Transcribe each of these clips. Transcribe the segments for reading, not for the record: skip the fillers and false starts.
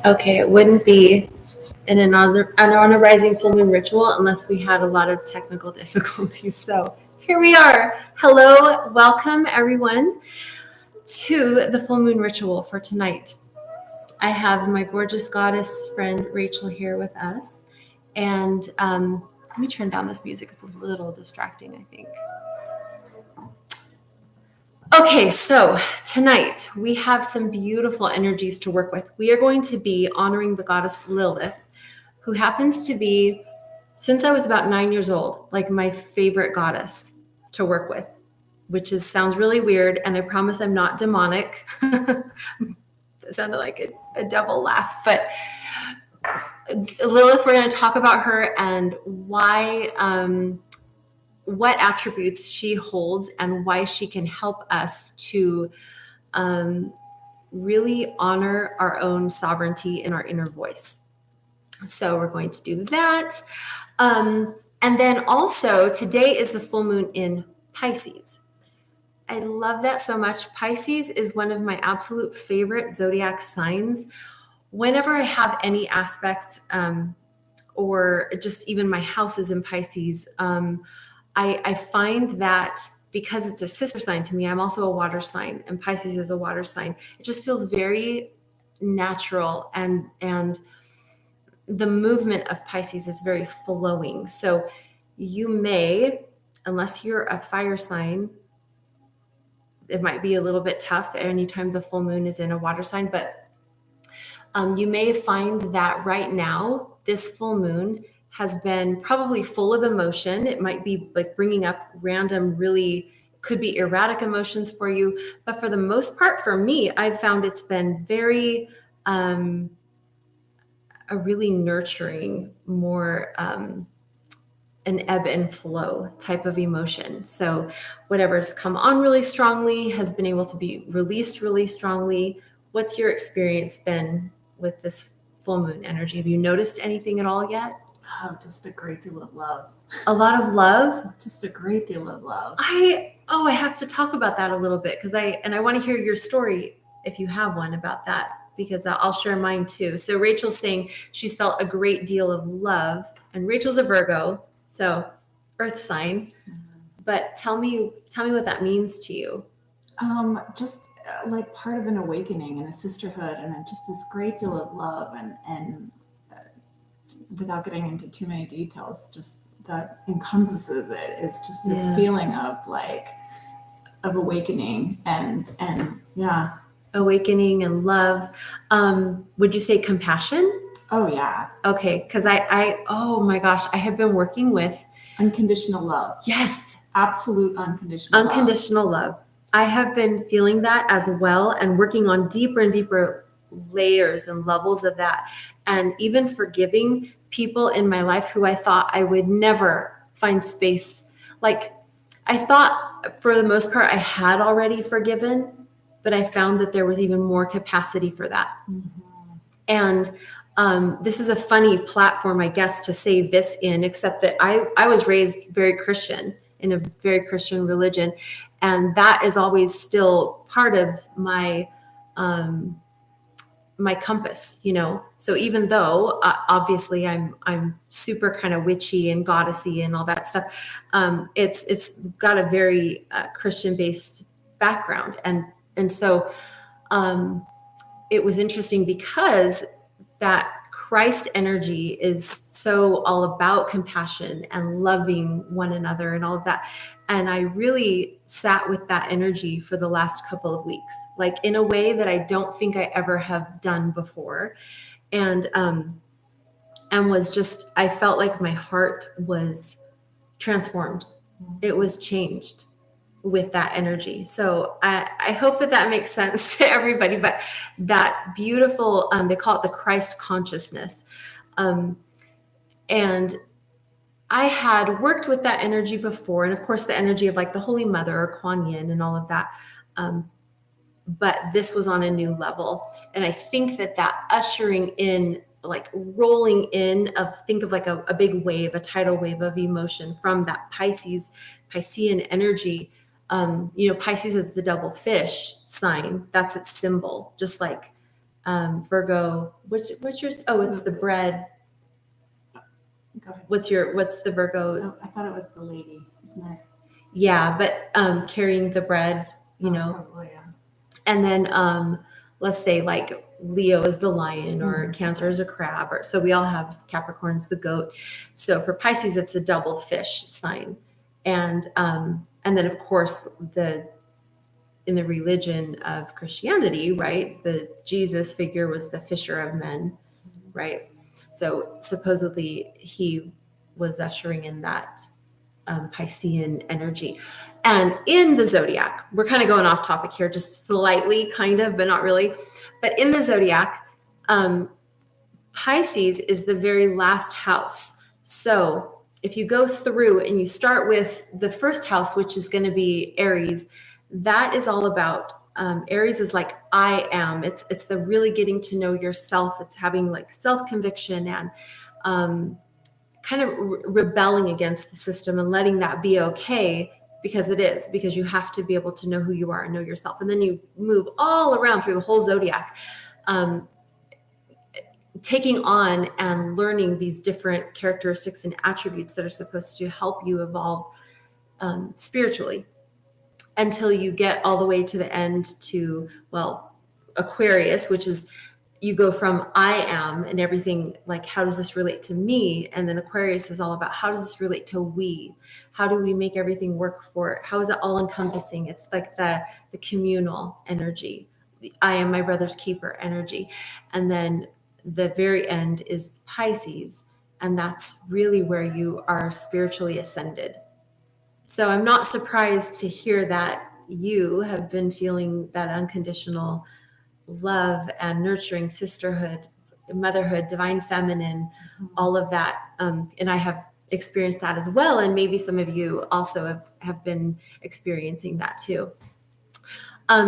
Okay, it wouldn't be an rising full moon ritual unless we had a lot of technical difficulties. So here we are. Hello, welcome everyone to the full moon ritual for tonight. I have my gorgeous goddess friend Rachel here with us. And let me turn down this music. It's a little distracting, I think. Okay, so tonight we have some beautiful energies to work with. We are going to be honoring the goddess Lilith, who happens to be, since I was about 9 years old, like my favorite goddess to work with, which sounds really weird. And I promise I'm not demonic. It sounded like a devil laugh, but Lilith, we're going to talk about her and why, what attributes she holds and why she can help us to really honor our own sovereignty in our inner voice. So we're going to do that. And then also today is the full moon in Pisces. I love that so much. Pisces is one of my absolute favorite zodiac signs. Whenever I have any aspects or just even my house is in Pisces, I find that because it's a sister sign to me, I'm also a water sign, and Pisces is a water sign. It just feels very natural, and the movement of Pisces is very flowing. So you may, unless you're a fire sign, it might be a little bit tough anytime the full moon is in a water sign, but you may find that right now, this full moon has been probably full of emotion. It might be like bringing up random, really could be erratic emotions for you. But for the most part, for me, I've found it's been very, a really nurturing, more an ebb and flow type of emotion. So whatever's come on really strongly has been able to be released really strongly. What's your experience been with this full moon energy? Have you noticed anything at all yet? Oh, just a great deal of love. A lot of love? Just a great deal of love. I have to talk about that a little bit because I want to hear your story if you have one about that, because I'll share mine too. So Rachel's saying she's felt a great deal of love, and Rachel's a Virgo, so earth sign. But tell me what that means to you. Just like part of an awakening and a sisterhood, and just this great deal of love, and without getting into too many details, just that encompasses it is just this feeling of awakening and yeah. Awakening and love. Would you say compassion? Oh yeah. Okay, because I oh my gosh, I have been working with unconditional love. Yes. Absolute unconditional love. I have been feeling that as well, and working on deeper and deeper layers and levels of that, and even forgiving people in my life who I thought I would never find space. Like I thought for the most part I had already forgiven, but I found that there was even more capacity for that. Mm-hmm. And this is a funny platform, I guess, to say this in, except that I was raised very Christian, in a very Christian religion. And that is always still part of my my compass, you know. So even though obviously I'm super kind of witchy and goddessy and all that stuff, it's got a very Christian based background, and so it was interesting because that Christ energy is so all about compassion and loving one another and all of that. And I really sat with that energy for the last couple of weeks, like in a way that I don't think I ever have done before. And was just, I felt like my heart was transformed. It was changed with that energy. So I hope that makes sense to everybody, but that beautiful, they call it the Christ consciousness. And I had worked with that energy before, and of course the energy of like the Holy Mother or Kuan Yin and all of that. But this was on a new level. And I think that ushering in, like rolling in of, think of like a big wave, a tidal wave of emotion from that Piscean energy. You know, Pisces is the double fish sign. That's its symbol, just like Virgo, what's yours? Oh, it's the bread. Go ahead. What's the Virgo? Oh, I thought it was the lady, isn't there? Yeah, but carrying the bread, you know. Probably, yeah. And then let's say like Leo is the lion, or Cancer is a crab, or so we all have Capricorn's the goat. So for Pisces, it's a double fish sign. And then of course in the religion of Christianity, right, the Jesus figure was the fisher of men, right? So supposedly he was ushering in that Piscean energy. And in the zodiac, we're kind of going off topic here, just slightly, kind of, but not really. But in the zodiac, Pisces is the very last house. So if you go through and you start with the first house, which is going to be Aries, that is all about Aries is like I am. It's the really getting to know yourself. It's having like self-conviction and kind of rebelling against the system and letting that be okay, because it is, because you have to be able to know who you are and know yourself. And then you move all around through the whole zodiac, taking on and learning these different characteristics and attributes that are supposed to help you evolve spiritually, until you get all the way to the end to, well, Aquarius, which is you go from I am and everything, like how does this relate to me? And then Aquarius is all about how does this relate to we? How do we make everything work for it? How is it all encompassing? It's like the communal energy. I am my brother's keeper energy. And then the very end is Pisces. And that's really where you are spiritually ascended. So I'm not surprised to hear that you have been feeling that unconditional love and nurturing, sisterhood, motherhood, divine feminine, all of that. And I have experienced that as well. And maybe some of you also have been experiencing that too.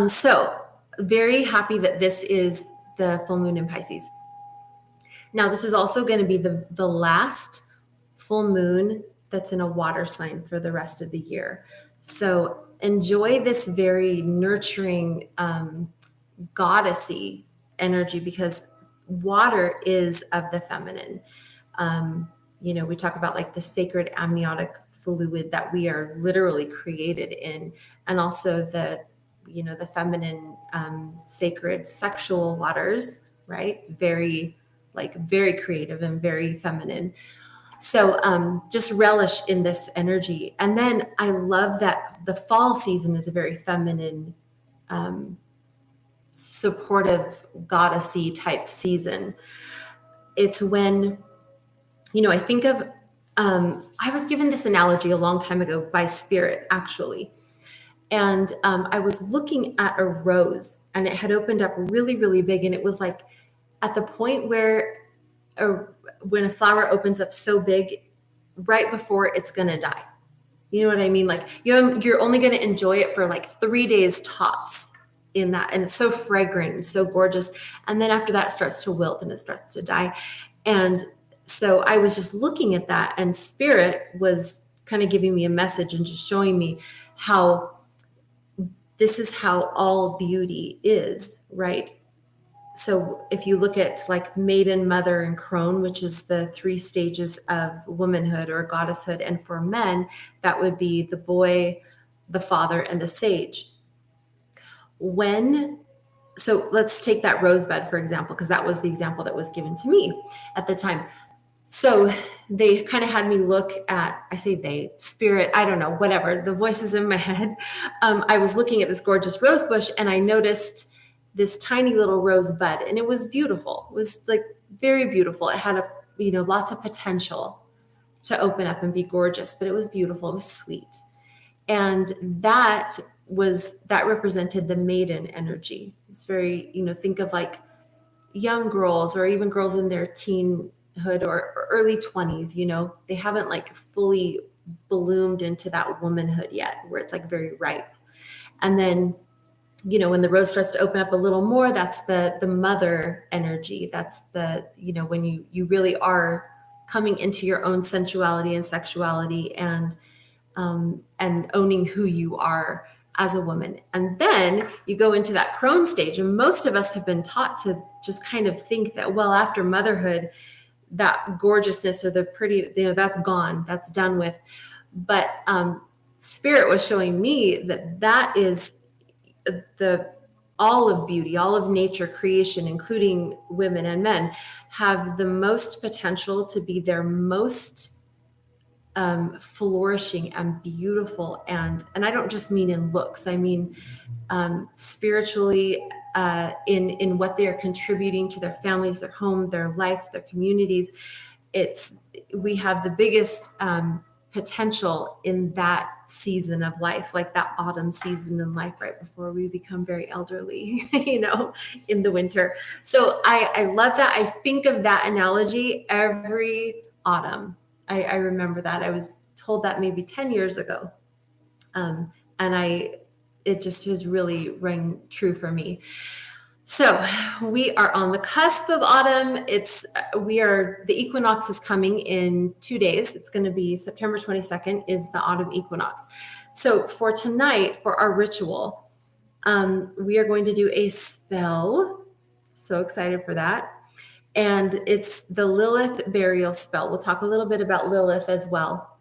So very happy that this is the full moon in Pisces. Now, this is also going to be the last full moon that's in a water sign for the rest of the year. So enjoy this very nurturing, goddessy energy, because water is of the feminine. We talk about like the sacred amniotic fluid that we are literally created in, and also the feminine, sacred sexual waters, right? Very creative and very feminine. So just relish in this energy. And then I love that the fall season is a very feminine, supportive, goddessy type season. It's when, I think of, I was given this analogy a long time ago by Spirit, actually. And I was looking at a rose, and it had opened up really, really big. And it was like at the point where when a flower opens up so big, right before it's going to die. You know what I mean? Like you're only going to enjoy it for like 3 days tops in that. And it's so fragrant and so gorgeous. And then after that, it starts to wilt and it starts to die. And so I was just looking at that, and Spirit was kind of giving me a message and just showing me how this is how all beauty is, right? So if you look at like maiden, mother, and crone, which is the 3 stages of womanhood or goddesshood, and for men, that would be the boy, the father, and the sage. So let's take that rosebud, for example, because that was the example that was given to me at the time. So they kind of had me look at, I say they, Spirit, I don't know, whatever, the voices in my head. I was looking at this gorgeous rose bush, and I noticed this tiny little rosebud, and it was beautiful. It was like very beautiful. It had lots of potential to open up and be gorgeous, but it was beautiful. It was sweet. And that represented the maiden energy. It's very, think of like young girls, or even girls in their teenhood or early 20s, they haven't like fully bloomed into that womanhood yet, where it's like very ripe. And then when the rose starts to open up a little more, that's the mother energy. That's the, when you really are coming into your own sensuality and sexuality, and owning who you are, as a woman. And then you go into that crone stage. And most of us have been taught to just kind of think that, well, after motherhood, that gorgeousness or the pretty, that's gone, that's done with. But Spirit was showing me that is all of beauty, all of nature, creation, including women and men, have the most potential to be their most flourishing and beautiful. And I don't just mean in looks, I mean spiritually, in what they are contributing to their families, their home, their life, their communities. We have the biggest potential in that season of life, like that autumn season in life, right before we become very elderly, in the winter. So I love that. I think of that analogy every autumn. I remember that. I was told that maybe 10 years ago. And it just has really rang true for me. So we are on the cusp of autumn. The equinox is coming in 2 days. It's going to be September 22nd is the autumn equinox. So for tonight, for our ritual, we are going to do a spell. So excited for that. And it's the Lilith burial spell. We'll talk a little bit about Lilith as well.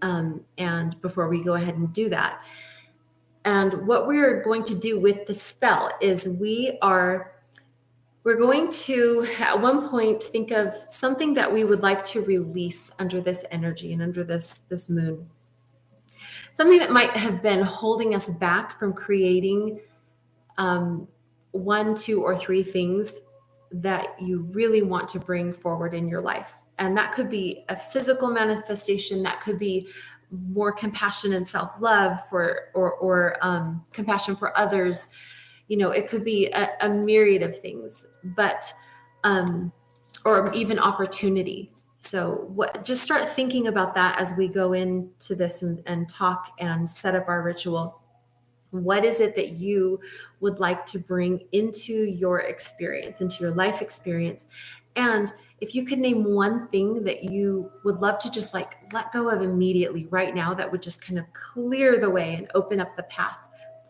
And before we go ahead and do that. And what we're going to do with the spell is we're going to, at one point, think of something that we would like to release under this energy and under this moon. Something that might have been holding us back from creating 1, 2, or 3 things that you really want to bring forward in your life. And that could be a physical manifestation, that could be more compassion and self-love or compassion for others. It could be a myriad of things, but or even opportunity. So just start thinking about that as we go into this and talk and set up our ritual. What is it that you would like to bring into your experience, into your life experience? And if you could name one thing that you would love to just let go of immediately right now, that would just kind of clear the way and open up the path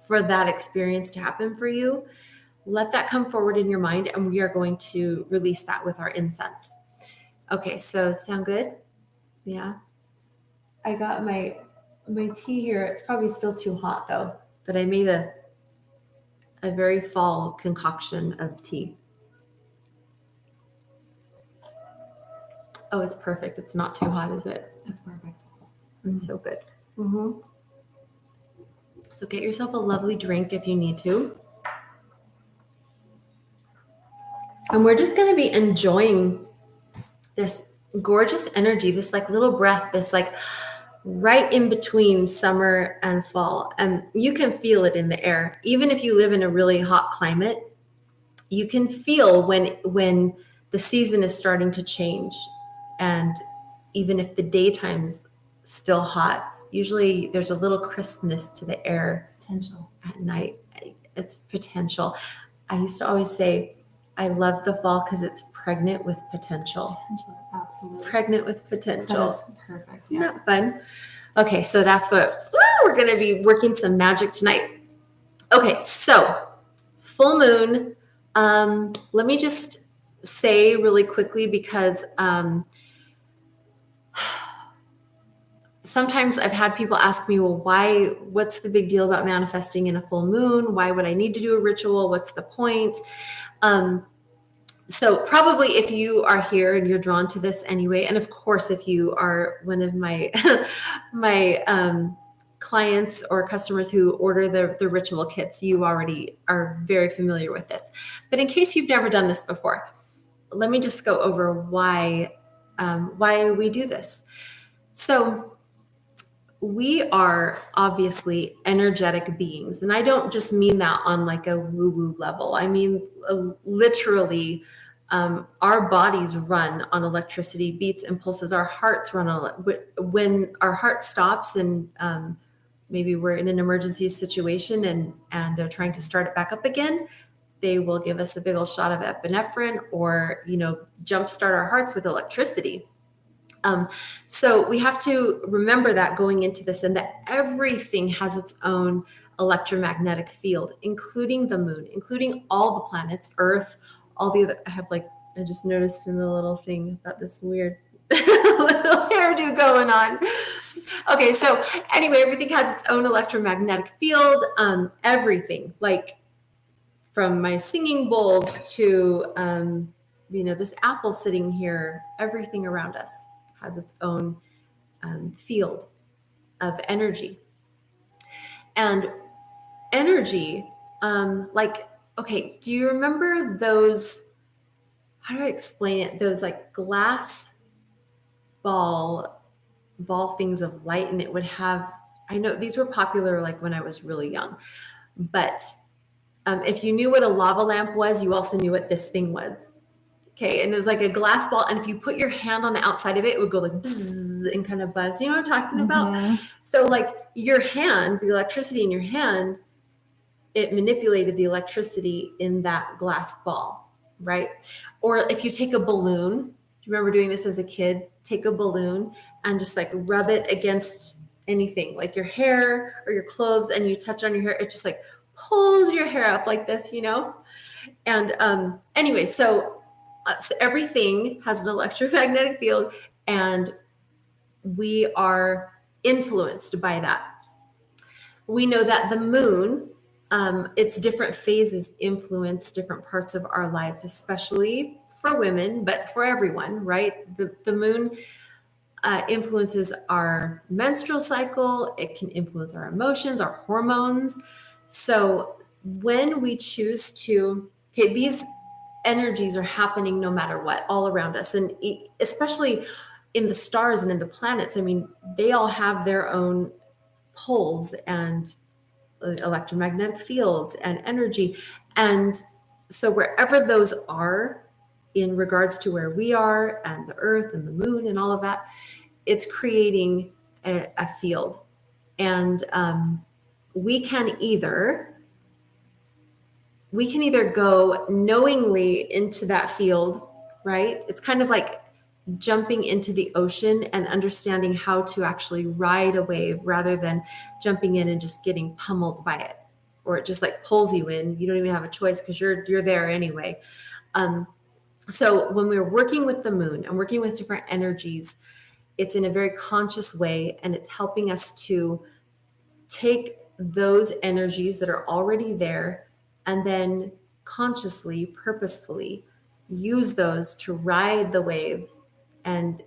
for that experience to happen for you, let that come forward in your mind, and we are going to release that with our incense. Okay, so sound good? Yeah. I got my tea here. It's probably still too hot though, but I made a very fall concoction of tea. Oh, it's perfect. It's not too hot, is it? That's perfect. It's so good. Mm-hmm. So get yourself a lovely drink if you need to. And we're just going to be enjoying this gorgeous energy, this little breath, this right in between summer and fall. And you can feel it in the air. Even if you live in a really hot climate, you can feel when the season is starting to change. And even if the daytime's still hot, usually there's a little crispness to the air. Potential. At night. It's potential. I used to always say, I love the fall because it's pregnant with potential. Potential, absolutely. Pregnant with potential. That is perfect. Yeah. Not fun. Okay, so that's what we're going to be working some magic tonight. Okay, so full moon. Let me just say really quickly, because sometimes I've had people ask me, well, what's the big deal about manifesting in a full moon? Why would I need to do a ritual? What's the point? So probably if you are here and you're drawn to this anyway, and of course, if you are one of my clients or customers who order the ritual kits, you already are very familiar with this. But in case you've never done this before, let me just go over why we do this. So we are obviously energetic beings. And I don't just mean that on a woo-woo level. I mean, literally, our bodies run on electricity, beats and pulses. Our hearts run on when our heart stops and maybe we're in an emergency situation and they're trying to start it back up again, they will give us a big old shot of epinephrine or, jumpstart our hearts with electricity. So we have to remember that going into this, and that everything has its own electromagnetic field, including the moon, including all the planets, Earth, all the other. I just noticed in the little thing about this weird little hairdo going on. Okay, so anyway, everything has its own electromagnetic field. Everything, like from my singing bowls to this apple sitting here, everything around us has its own field of energy. And energy, okay, do you remember those, how do I explain it? Those like glass ball things of light, and it would have, I know these were popular like when I was really young, but if you knew what a lava lamp was, you also knew what this thing was. Okay, and it was like a glass ball, and if you put your hand on the outside of it, it would go like bzzz and kind of buzz. You know what I'm talking about? So like your hand, the electricity in your hand, it manipulated the electricity in that glass ball, right? Or if you take a balloon, do you remember doing this as a kid? Take a balloon and just like rub it against anything, like your hair or your clothes, and you touch on your hair, it just like pulls your hair up like this, And anyway, so everything has an electromagnetic field, and we are influenced by that. We know that the moon, its different phases influence different parts of our lives, especially for women, but for everyone, right? The moon influences our menstrual cycle. It can influence our emotions, our hormones. So when we choose to, okay, these energies are happening no matter what, all around us. And especially in the stars and in the planets, I mean, they all have their own poles and electromagnetic fields and energy. And so wherever those are in regards to where we are and the earth and the moon and all of that, it's creating a field. And we can either go knowingly into that field, right? It's kind of like jumping into the ocean and understanding how to actually ride a wave rather than jumping in and just getting pummeled by it, or it just like pulls you in. You don't even have a choice because you're there anyway. So when we're working with the moon and working with different energies, it's in a very conscious way, and it's helping us to take those energies that are already there and then consciously, purposefully use those to ride the wave, and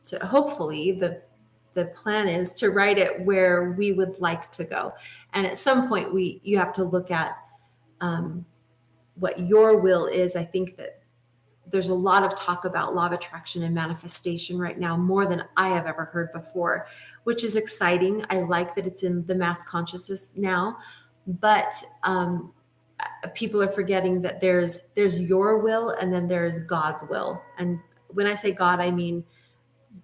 to hopefully the plan is to ride it where we would like to go. And at some point you have to look at what your will is. I think that there's a lot of talk about law of attraction and manifestation right now, more than I have ever heard before, which is exciting. I like that it's in the mass consciousness now, but people are forgetting that there's your will and then there's God's will. And when I say God, I mean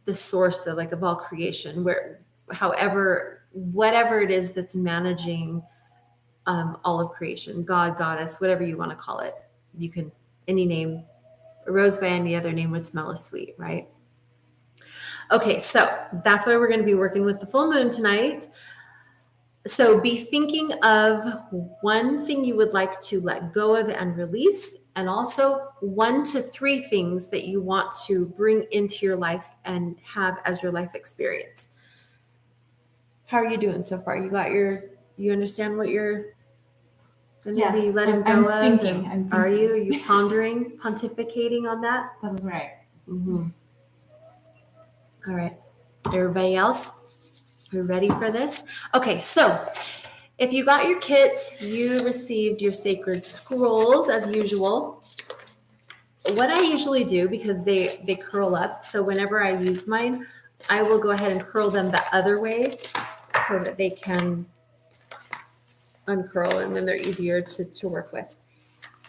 the source of all creation, whatever it is that's managing all of creation, God, goddess, whatever you want to call it. You can, any name. A rose by any other name would smell as sweet, right? Okay, so that's why we're going to be working with the full moon tonight. So be thinking of one thing you would like to let go of and release, and also 1 to 3 things that you want to bring into your life and have as your life experience. How are you doing so far? You understand what you're going to be letting go of? I'm thinking. Are you pondering, pontificating on that? That is right. Mm-hmm. All right. Everybody else? We're ready for this? Okay, so if you got your kit, you received your sacred scrolls as usual. What I usually do, because they curl up, so whenever I use mine, I will go ahead and curl them the other way so that they can uncurl and then they're easier to work with.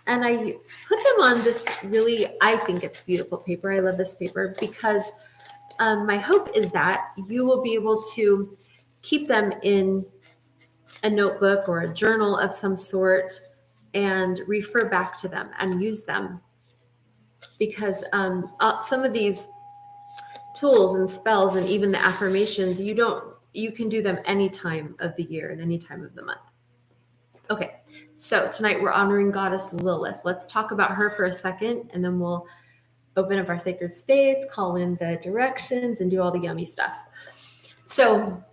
And I put them on this really, I think it's beautiful paper. I love this paper because my hope is that you will be able to keep them in a notebook or a journal of some sort and refer back to them and use them. Because some of these tools and spells and even the affirmations, you can do them any time of the year and any time of the month. Okay, so tonight we're honoring Goddess Lilith. Let's talk about her for a second, and then we'll open up our sacred space, call in the directions, and do all the yummy stuff. So,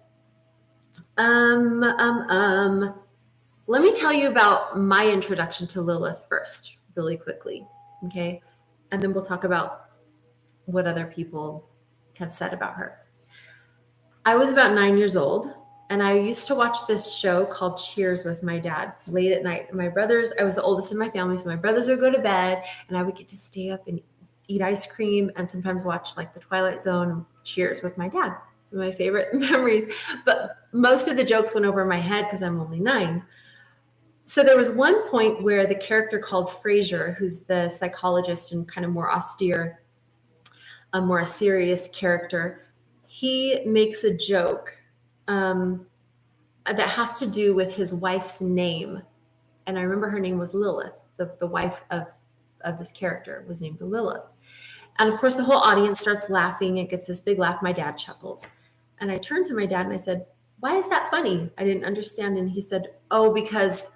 let me tell you about my introduction to Lilith first, really quickly, okay? And then we'll talk about what other people have said about her. I was about 9 years old, and I used to watch this show called Cheers with my dad late at night. My brothers, I was the oldest in my family, so my brothers would go to bed, and I would get to stay up and eat ice cream and sometimes watch like the Twilight Zone and Cheers with my dad. So my favorite memories. But most of the jokes went over my head because I'm only 9. So there was one point where the character called Frasier, who's the psychologist and kind of more austere, a more serious character, he makes a joke that has to do with his wife's name. And I remember her name was Lilith. The wife of this character was named Lilith. And of course, the whole audience starts laughing. It gets this big laugh. My dad chuckles. And I turned to my dad and I said, "Why is that funny?" I didn't understand. And he said, "Oh, because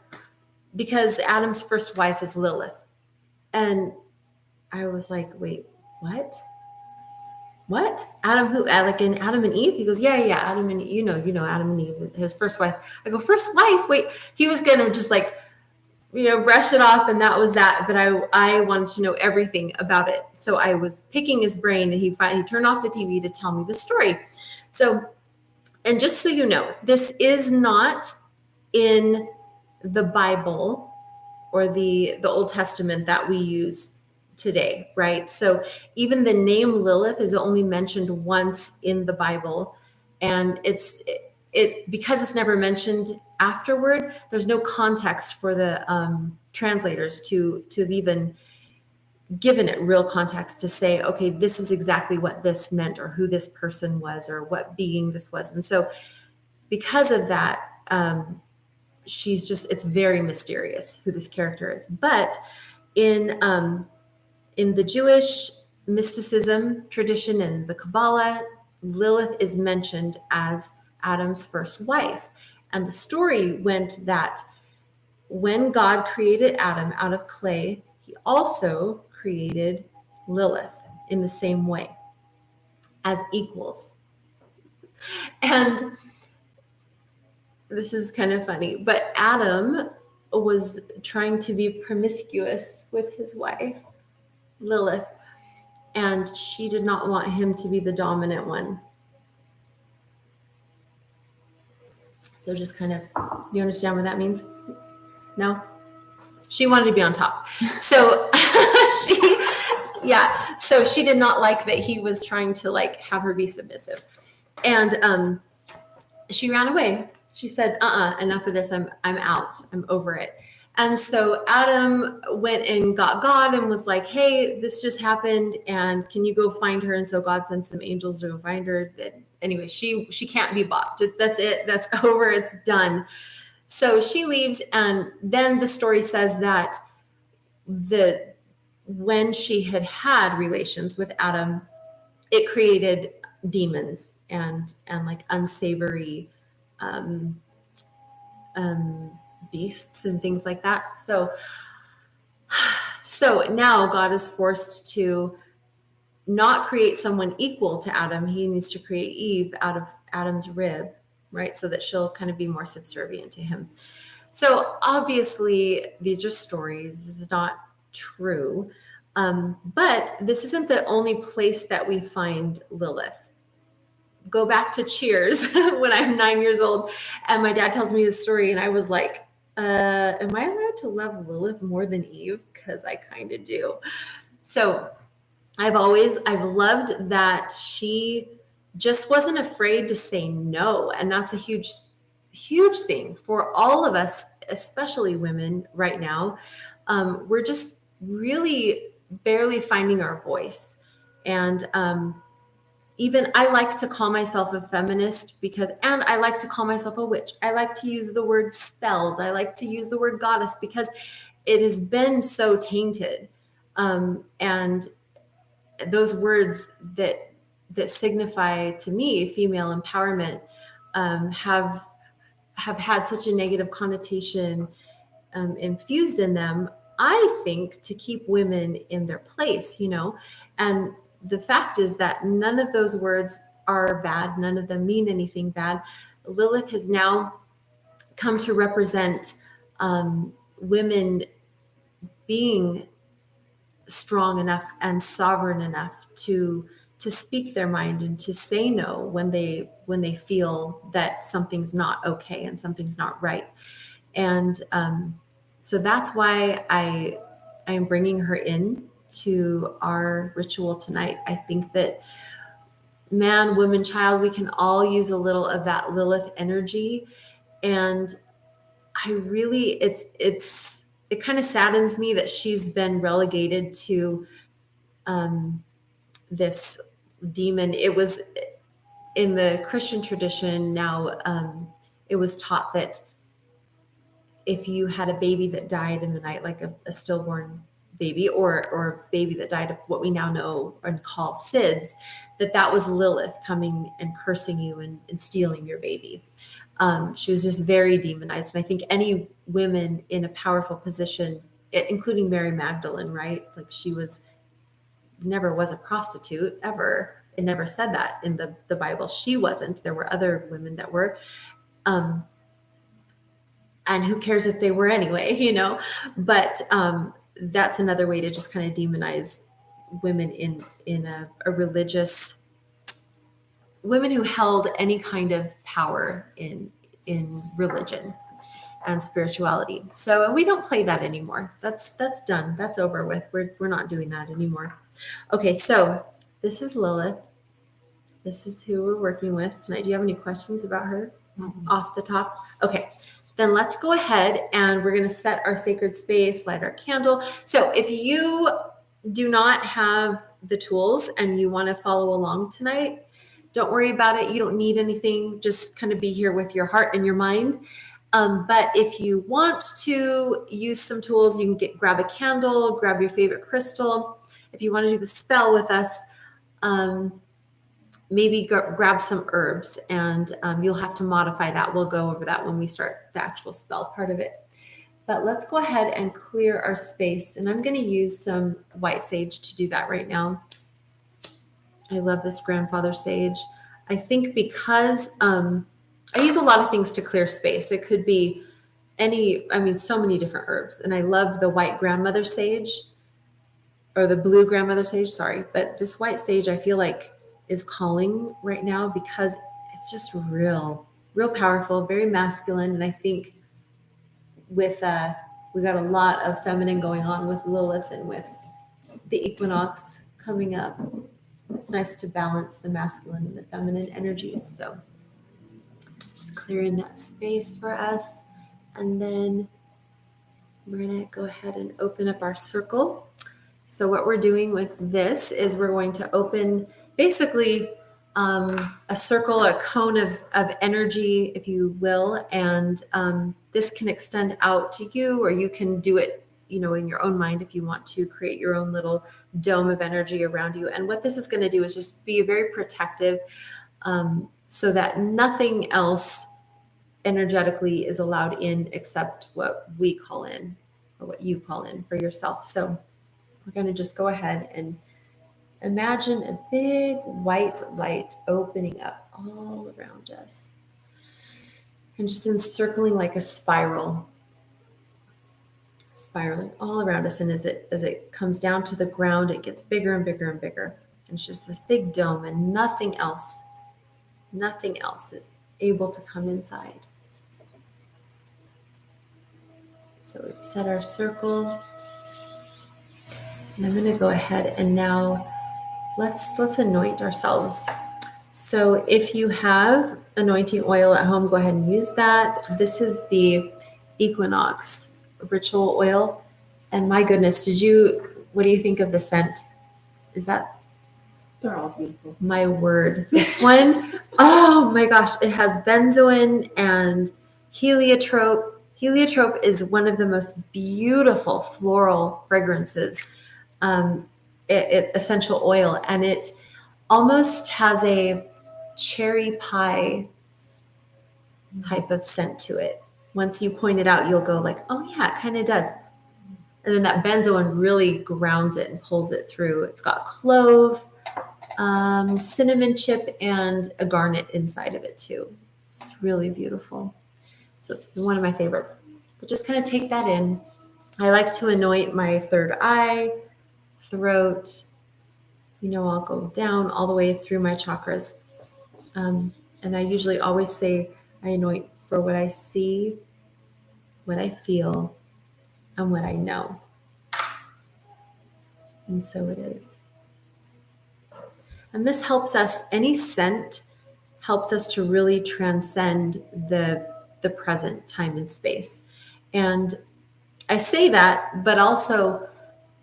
Adam's first wife is Lilith." And I was like, "Wait, what? What? Adam who? Like in Adam and Eve?" He goes, "Yeah, Adam and you know Adam and Eve, his first wife." I go, "First wife? Wait." He was gonna just like, brush it off, and that was that. But I wanted to know everything about it, so I was picking his brain, and he turned off the TV to tell me the story. So, and just so you know, this is not in the Bible or the Old Testament that we use today, right? So even the name Lilith is only mentioned once in the Bible, and it because it's never mentioned afterward. There's no context for the translators to have even given it real context to say, okay, this is exactly what this meant, or who this person was, or what being this was. And so because of that, it's very mysterious who this character is. But in the Jewish mysticism tradition and the Kabbalah, Lilith is mentioned as Adam's first wife. And the story went that when God created Adam out of clay, he also created Lilith in the same way, as equals. And this is kind of funny, but Adam was trying to be promiscuous with his wife, Lilith, and she did not want him to be the dominant one. So just kind of, you understand what that means? No? She wanted to be on top. So so she did not like that he was trying to like have her be submissive. And she ran away. She said, enough of this. I'm out. I'm over it. And so Adam went and got God and was like, "Hey, this just happened, and can you go find her?" And so God sent some angels to go find her. Anyway, she can't be bought. That's it. That's over. It's done. So she leaves, and then the story says that when she had relations with Adam, it created demons and like unsavory beasts and things like that. So now God is forced to not create someone equal to Adam. He needs to create Eve out of Adam's rib, right? So that she'll kind of be more subservient to him. So obviously these are stories. This is not true. But this isn't the only place that we find Lilith. Go back to Cheers when I'm 9 years old, and my dad tells me this story, and I was like, am I allowed to love Lilith more than Eve? Because I kind of do. So I've loved that she just wasn't afraid to say no. And that's a huge, huge thing for all of us, especially women right now. We're just really barely finding our voice. And even I like to call myself a feminist and I like to call myself a witch. I like to use the word spells. I like to use the word goddess because it has been so tainted. And those words that signify to me female empowerment have had such a negative connotation infused in them, I think, to keep women in their place, and the fact is that none of those words are bad. None of them mean anything bad. Lilith has now come to represent women being strong enough and sovereign enough to speak their mind and to say no when they feel that something's not okay and something's not right. And so that's why I am bringing her in to our ritual tonight. I think that man, woman, child, we can all use a little of that Lilith energy. And I really, it kind of saddens me that she's been relegated to this demon. It was in the Christian tradition now, it was taught that if you had a baby that died in the night, like a stillborn baby or a baby that died of what we now know and call SIDS, that was Lilith coming and cursing you and stealing your baby. She was just very demonized. And I think any women in a powerful position, including Mary Magdalene, right? Like she never was a prostitute ever. It never said that in the Bible. She wasn't. There were other women that were. And who cares if they were anyway, But that's another way to just kind of demonize women in a religious, women who held any kind of power in religion and spirituality. So we don't play that anymore. That's done. That's over with. We're not doing that anymore. Okay, so this is Lilith. This is who we're working with tonight. Do you have any questions about her off the top? Okay. Then let's go ahead and we're going to set our sacred space, light our candle. So if you do not have the tools and you want to follow along tonight, don't worry about it. You don't need anything. Just kind of be here with your heart and your mind. But if you want to use some tools, you can grab a candle, grab your favorite crystal. If you want to do the spell with us, maybe grab some herbs, and you'll have to modify that. We'll go over that when we start the actual spell part of it. But let's go ahead and clear our space. And I'm going to use some white sage to do that right now. I love this grandfather sage. I think because I use a lot of things to clear space. It could be so many different herbs. And I love the white grandmother sage, or the blue grandmother sage, sorry. But this white sage, I feel like, is calling right now because it's just real powerful, very masculine. And I think with we got a lot of feminine going on with Lilith and with the equinox coming up. It's nice to balance the masculine and the feminine energies. So just clearing that space for us. And then we're going to go ahead and open up our circle. So what we're doing with this is we're going to open basically a circle, a cone of energy, if you will. And this can extend out to you, or you can do it, in your own mind if you want to create your own little dome of energy around you. And what this is going to do is just be very protective, so that nothing else energetically is allowed in except what we call in, or what you call in for yourself. So we're going to just go ahead and imagine a big white light opening up all around us and just encircling like a spiral, spiraling all around us. And as it comes down to the ground, it gets bigger and bigger and bigger. And it's just this big dome, and nothing else is able to come inside. So we've set our circle, and I'm going to go ahead and now let's anoint ourselves. So if you have anointing oil at home, go ahead and use that. This is the equinox ritual oil. And my goodness, what do you think of the scent? They're all beautiful. My word. This one, oh my gosh, it has benzoin and heliotrope. Heliotrope is one of the most beautiful floral fragrances, essential oil, and it almost has a cherry pie type of scent to it. once you point it out, you'll go like, oh yeah, it kind of does. And then that benzoin really grounds it and pulls it through. It's got clove, cinnamon chip, and a garnet inside of it too. It's really beautiful. So it's one of my favorites. But just kind of take that in. I like to anoint my third eye, throat. I'll go down all the way through my chakras. And I usually always say I anoint for what I see, what I feel, and what I know. And so it is. And this helps us, any scent helps us to really transcend the present time and space. And I say that, but also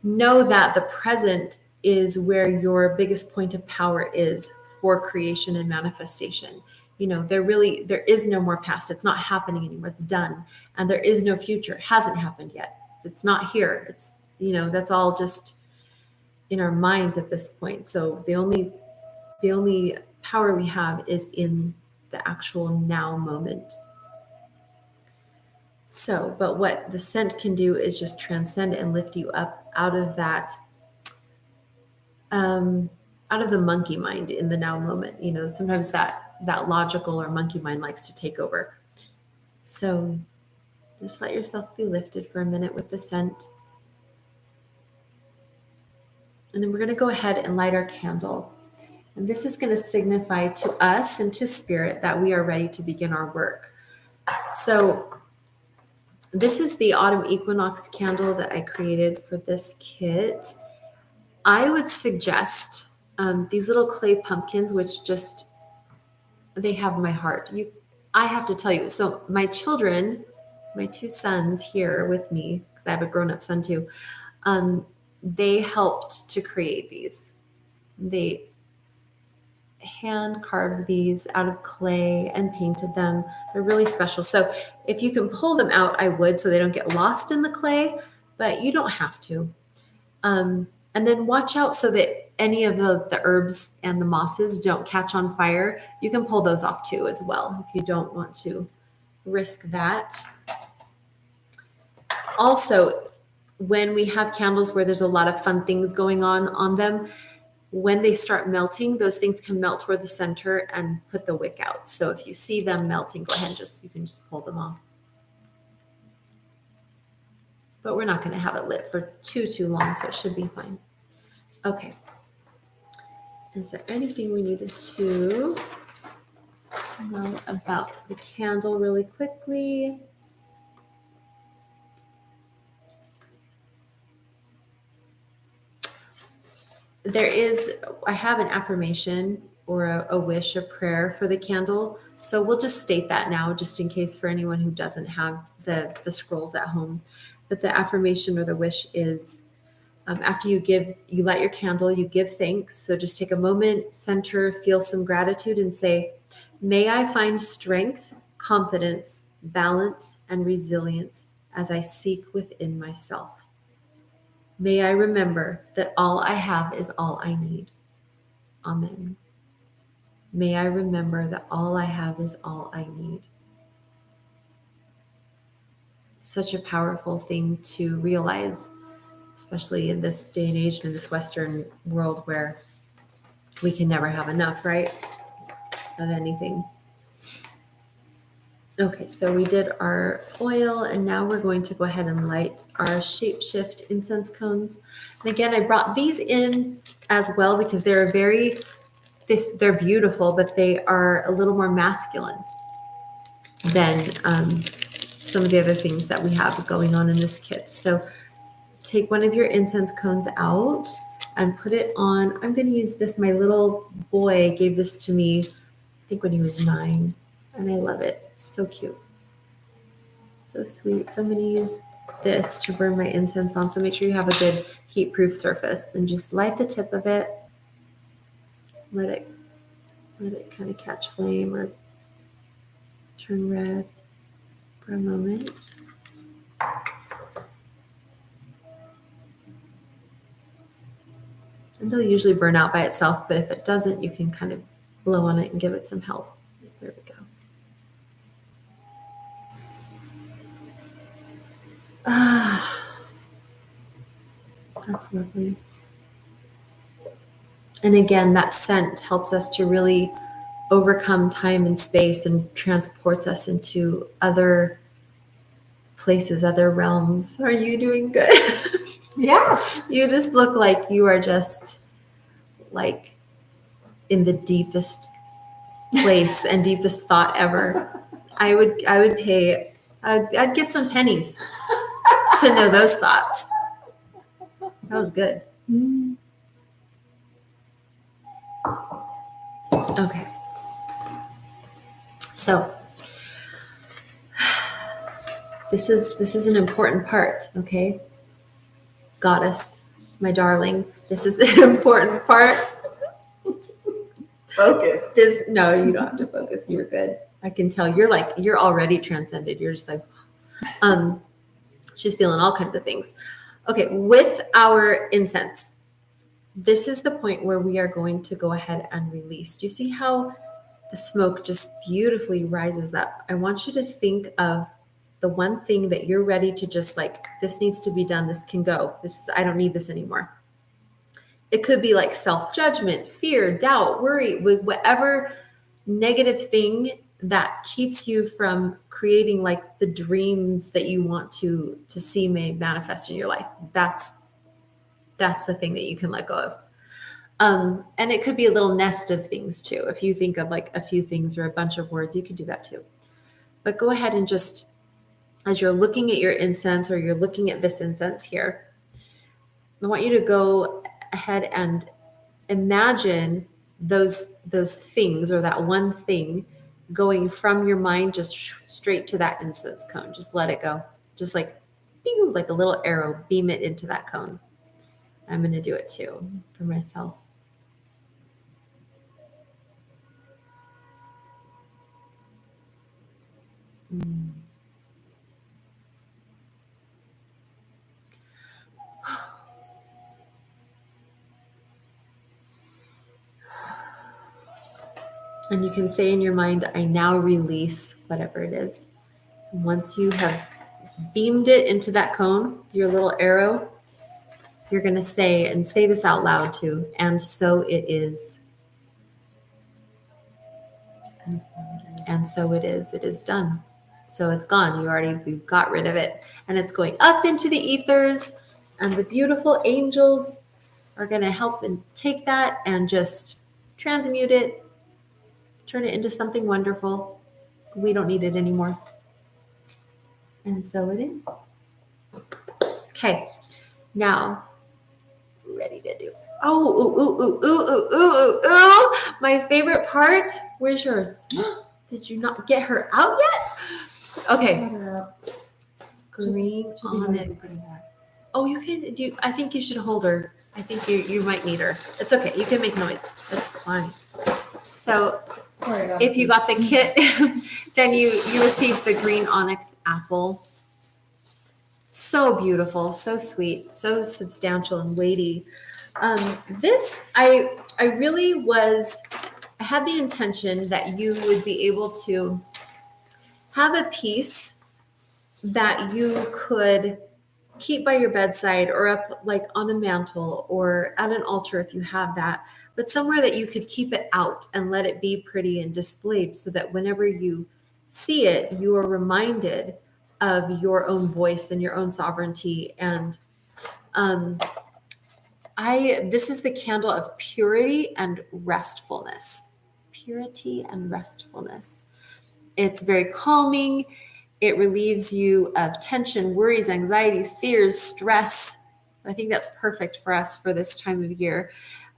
know that the present is where your biggest point of power is for creation and manifestation. There is no more past. It's not happening anymore. It's done. And there is no future. It hasn't happened yet. It's not here. It's, that's all just in our minds at this point. So the only power we have is in the actual now moment. So, but what the scent can do is just transcend and lift you up out of that, out of the monkey mind in the now moment. Sometimes that logical or monkey mind likes to take over. So just let yourself be lifted for a minute with the scent. And then we're going to go ahead and light our candle. And this is going to signify to us and to spirit that we are ready to begin our work. So this is the autumn equinox candle that I created for this kit. I would suggest these little clay pumpkins, which they have my heart. I have to tell you, so my children, my two sons here with me, because I have a grown-up son too, they helped to create these. They hand carved these out of clay and painted them. They're really special. So if you can pull them out, I would, so they don't get lost in the clay, but you don't have to. And then watch out so that any of the herbs and the mosses don't catch on fire. You can pull those off too as well if you don't want to risk that. Also, when we have candles where there's a lot of fun things going on them, when they start melting, those things can melt toward the center and put the wick out. So if you see them melting, go ahead and you can just pull them off. But we're not going to have it lit for too long, so it should be fine. Okay. Is there anything we needed to know about the candle really quickly? I have an affirmation or a wish, a prayer for the candle. So we'll just state that now, just in case for anyone who doesn't have the scrolls at home. But the affirmation or the wish is, after you light your candle, you give thanks. So just take a moment, center, feel some gratitude and say, may I find strength, confidence, balance, and resilience as I seek within myself. May I remember that all I have is all I need. Amen. May I remember that all I have is all I need. Such a powerful thing to realize, especially in this day and age, in this Western world where we can never have enough, right? Of anything. Okay, so we did our oil, and now we're going to go ahead and light our Shapeshift incense cones. And again, I brought these in as well because they're beautiful, but they are a little more masculine than some of the other things that we have going on in this kit. So take one of your incense cones out and put it on. I'm going to use this. My little boy gave this to me, I think when he was 9, and I love it. It's so cute. So sweet. So I'm going to use this to burn my incense on. So make sure you have a good heat-proof surface and just light the tip of it. Let it kind of catch flame or turn red for a moment. And it'll usually burn out by itself, but if it doesn't, you can kind of blow on it and give it some help. There we go. That's lovely. And again, that scent helps us to really overcome time and space and transports us into other places, other realms. Are you doing good? Yeah. You just look like you are just like in the deepest place and deepest thought ever. I'd give some pennies to know those thoughts. That was good. Okay. So this is an important part, okay? Goddess, my darling, this is the important part. Focus. No, you don't have to focus. You're good. I can tell you're already transcended. You're just like, she's feeling all kinds of things. Okay, with our incense, this is the point where we are going to go ahead and release. Do you see how the smoke just beautifully rises up? I want you to think of the one thing that you're ready to just like, this needs to be done. This can go. I don't need this anymore. It could be like self-judgment, fear, doubt, worry, with whatever negative thing that keeps you from creating like the dreams that you want to see manifest in your life. That's the thing that you can let go of. And it could be a little nest of things too. If you think of like a few things or a bunch of words, you can do that too. But go ahead and just, as you're looking at your incense or you're looking at this incense here, I want you to go ahead and imagine those things or that one thing going from your mind just straight to that incense cone. Just let it go. Just like, bing, like a little arrow, beam it into that cone. I'm going to do it too for myself. And you can say in your mind, I now release whatever it is. And once you have beamed it into that cone, your little arrow, you're going to say, and say this out loud too, and so it is. And so it is. It is done. So it's gone. We've got rid of it. And it's going up into the ethers, and the beautiful angels are going to help and take that and just transmute it, turn it into something wonderful. We don't need it anymore. And so it is. Okay. Now, ready to do. Oh, my favorite part. Where's yours? Did you not get her out yet? Okay. Green onyx. Oh, you can. I think you should hold her. I think you might need her. It's okay. You can make noise. That's fine. So, sorry, if you got the kit, then you received the green onyx apple. So beautiful, so sweet, so substantial and weighty. This, I really was, I had the intention that you would be able to have a piece that you could keep by your bedside or up like on a mantle or at an altar if you have that, but somewhere that you could keep it out and let it be pretty and displayed so that whenever you see it, you are reminded of your own voice and your own sovereignty. And this is the candle of purity and restfulness. Purity and restfulness. It's very calming. It relieves you of tension, worries, anxieties, fears, stress. I think that's perfect for us for this time of year.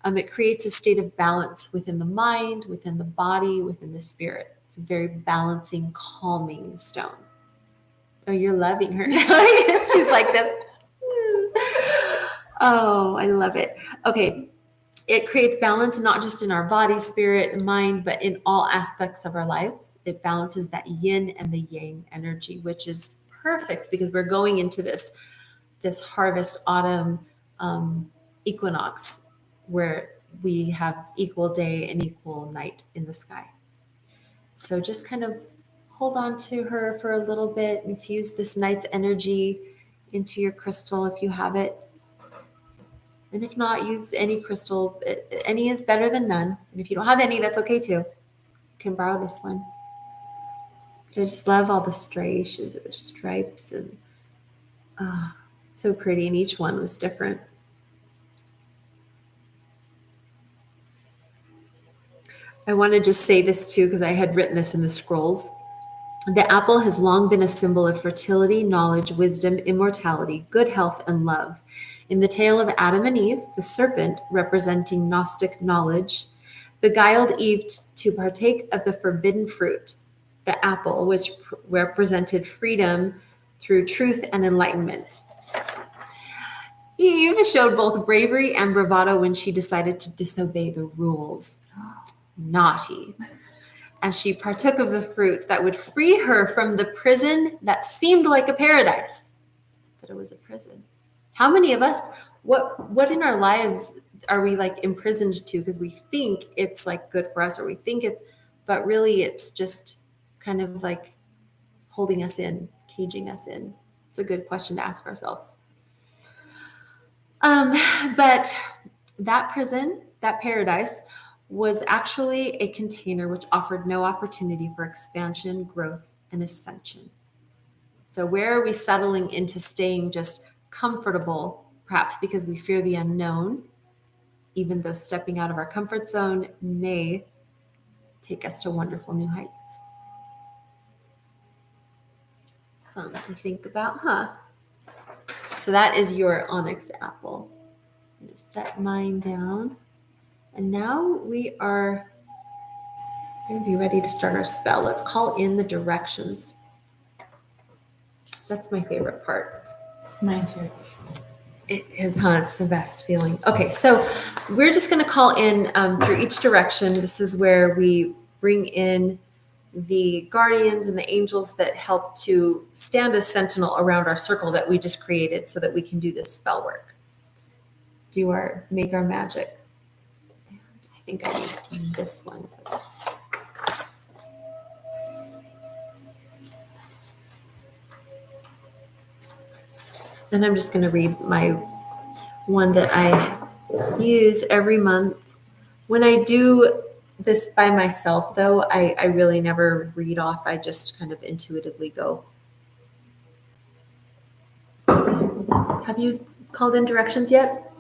It creates a state of balance within the mind, within the body, within the spirit. It's a very balancing, calming stone. Oh, you're loving her. She's like this. Oh, I love it. Okay. It creates balance, not just in our body, spirit, and mind, but in all aspects of our lives. It balances that yin and the yang energy, which is perfect because we're going into this harvest autumn equinox where we have equal day and equal night in the sky. So just kind of hold on to her for a little bit, infuse this night's energy into your crystal if you have it. And if not, use any crystal. Any is better than none. And if you don't have any, that's okay too. You can borrow this one. I just love all the striations of the stripes, and so pretty. And each one was different. I want to just say this too, because I had written this in the scrolls. The apple has long been a symbol of fertility, knowledge, wisdom, immortality, good health, and love. In the tale of Adam and Eve, the serpent, representing Gnostic knowledge, beguiled Eve to partake of the forbidden fruit. The apple, which represented freedom through truth and enlightenment. Eve showed both bravery and bravado when she decided to disobey the rules. Naughty. And she partook of the fruit that would free her from the prison that seemed like a paradise, but it was a prison. How many of us, what in our lives are we like imprisoned to because we think it's like good for us, or we think it's, but really it's just kind of like holding us in, caging us in? It's a good question to ask ourselves. But that prison, that paradise, was actually a container which offered no opportunity for expansion, growth, and ascension. So where are we settling into staying just comfortable, perhaps because we fear the unknown, even though stepping out of our comfort zone may take us to wonderful new heights? Something to think about, huh? So that is your onyx apple. I'm going to set mine down. And now we are going to be ready to start our spell. Let's call in the directions. That's my favorite part. Mine too. It is, huh? It's the best feeling. Okay, so we're just going to call in through each direction. This is where we bring in the guardians and the angels that help to stand as sentinel around our circle that we just created so that we can do this spell work. Make our magic. I think I need this one for this. Then I'm just going to read my one that I use every month. When I do this by myself, though, I really never read off. I just kind of intuitively go. Have you called in directions yet?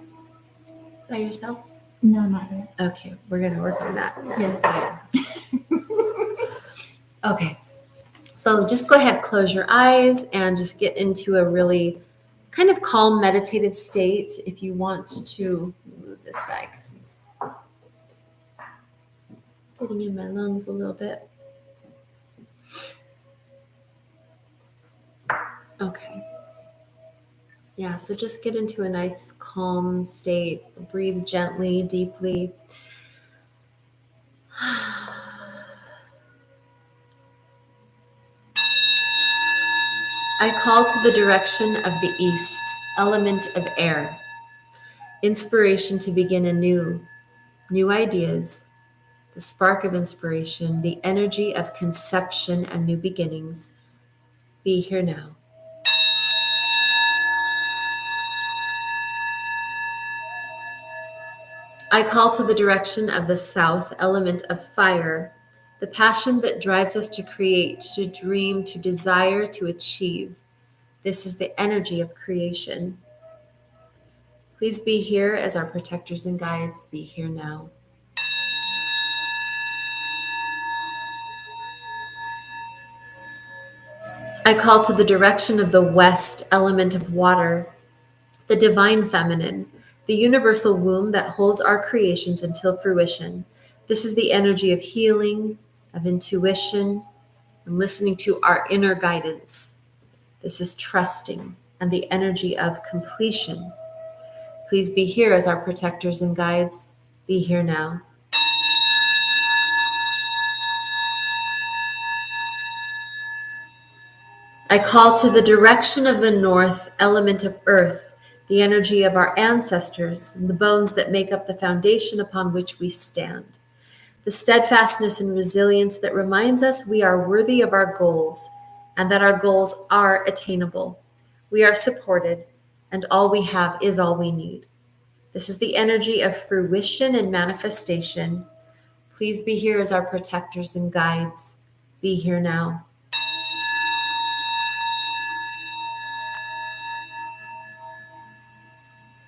By yourself? No, not yet. Okay, we're going to work on that. Yes. Okay, so just go ahead, close your eyes, and just get into a really kind of calm, meditative state. If you want to move this back, because it's getting in my lungs a little bit. Okay. Yeah, so just get into a nice, calm state. Breathe gently, deeply. I call to the direction of the east, element of air. Inspiration to begin anew, new ideas, the spark of inspiration, the energy of conception and new beginnings. Be here now. I call to the direction of the south, element of fire, the passion that drives us to create, to dream, to desire, to achieve. This is the energy of creation. Please be here as our protectors and guides. Be here now. I call to the direction of the west, element of water, the divine feminine, the universal womb that holds our creations until fruition. This is the energy of healing, of intuition, and listening to our inner guidance. This is trusting and the energy of completion. Please be here as our protectors and guides. Be here now. I call to the direction of the north, element of earth, the energy of our ancestors and the bones that make up the foundation upon which we stand. The steadfastness and resilience that reminds us we are worthy of our goals and that our goals are attainable. We are supported, and all we have is all we need. This is the energy of fruition and manifestation. Please be here as our protectors and guides. Be here now.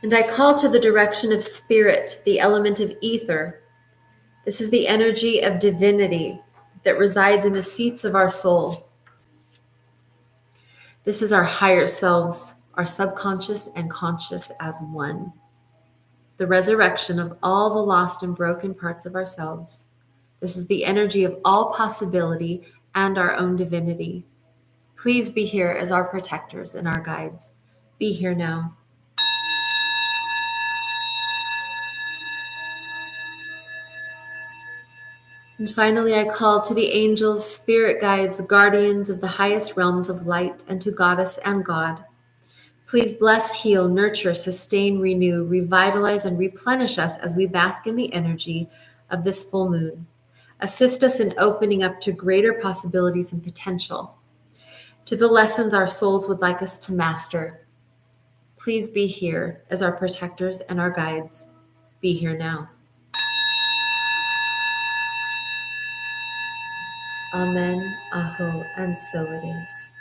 And I call to the direction of spirit, the element of ether. This is the energy of divinity that resides in the seats of our soul. This is our higher selves, our subconscious and conscious as one. The resurrection of all the lost and broken parts of ourselves. This is the energy of all possibility and our own divinity. Please be here as our protectors and our guides. Be here now. And finally, I call to the angels, spirit guides, guardians of the highest realms of light, and to Goddess and God. Please bless, heal, nurture, sustain, renew, revitalize, and replenish us as we bask in the energy of this full moon. Assist us in opening up to greater possibilities and potential, to the lessons our souls would like us to master. Please be here as our protectors and our guides. Be here now. Amen, aho, and so it is.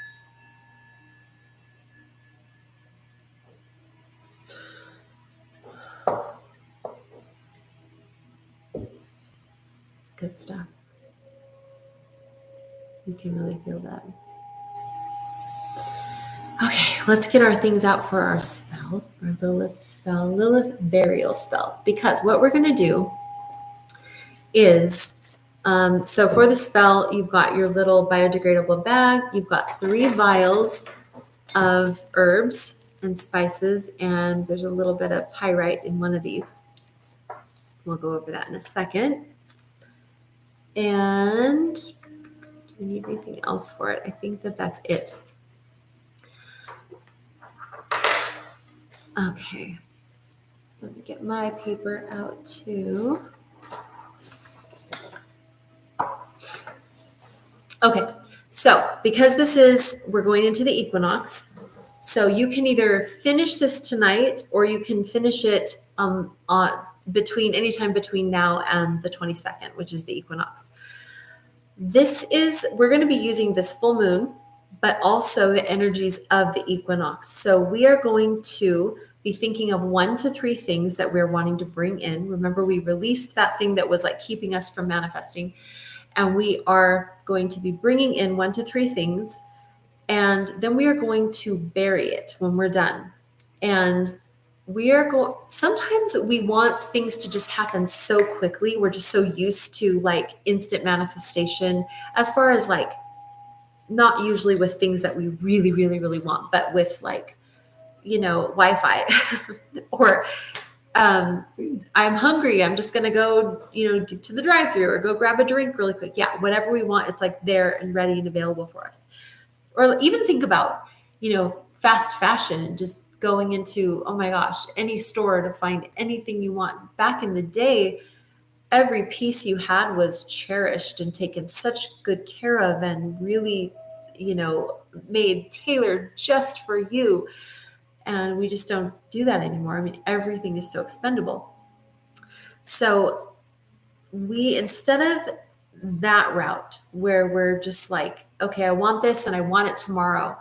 Good stuff. You can really feel that. Okay, let's get our things out for our spell, our Lilith spell, Lilith burial spell. Because what we're going to do is, so for the spell, you've got your little biodegradable bag. You've got 3 vials of herbs and spices, and there's a little bit of pyrite in one of these. We'll go over that in a second. And do we need anything else for it? I think that that's it. Okay, let me get my paper out too. Okay, so because we're going into the equinox, so you can either finish this tonight or you can finish it anytime between now and the 22nd, which is the equinox. We're going to be using this full moon, but also the energies of the equinox. So we are going to be thinking of 1 to 3 things that we're wanting to bring in. Remember, we released that thing that was like keeping us from manifesting. And we are going to be bringing in 1 to 3 things. And then we are going to bury it when we're done. And sometimes we want things to just happen so quickly. We're just so used to like instant manifestation, as far as like, not usually with things that we really, really, really want, but with like, Wi-Fi or I'm hungry. I'm just going to go, get to the drive-thru or go grab a drink really quick. Yeah. Whatever we want, it's like there and ready and available for us. Or even think about, fast fashion and just going into, oh my gosh, any store to find anything you want. Back in the day, every piece you had was cherished and taken such good care of and really, made tailored just for you. And we just don't do that anymore. I mean, everything is so expendable. So instead of that route where we're just like, okay, I want this and I want it tomorrow,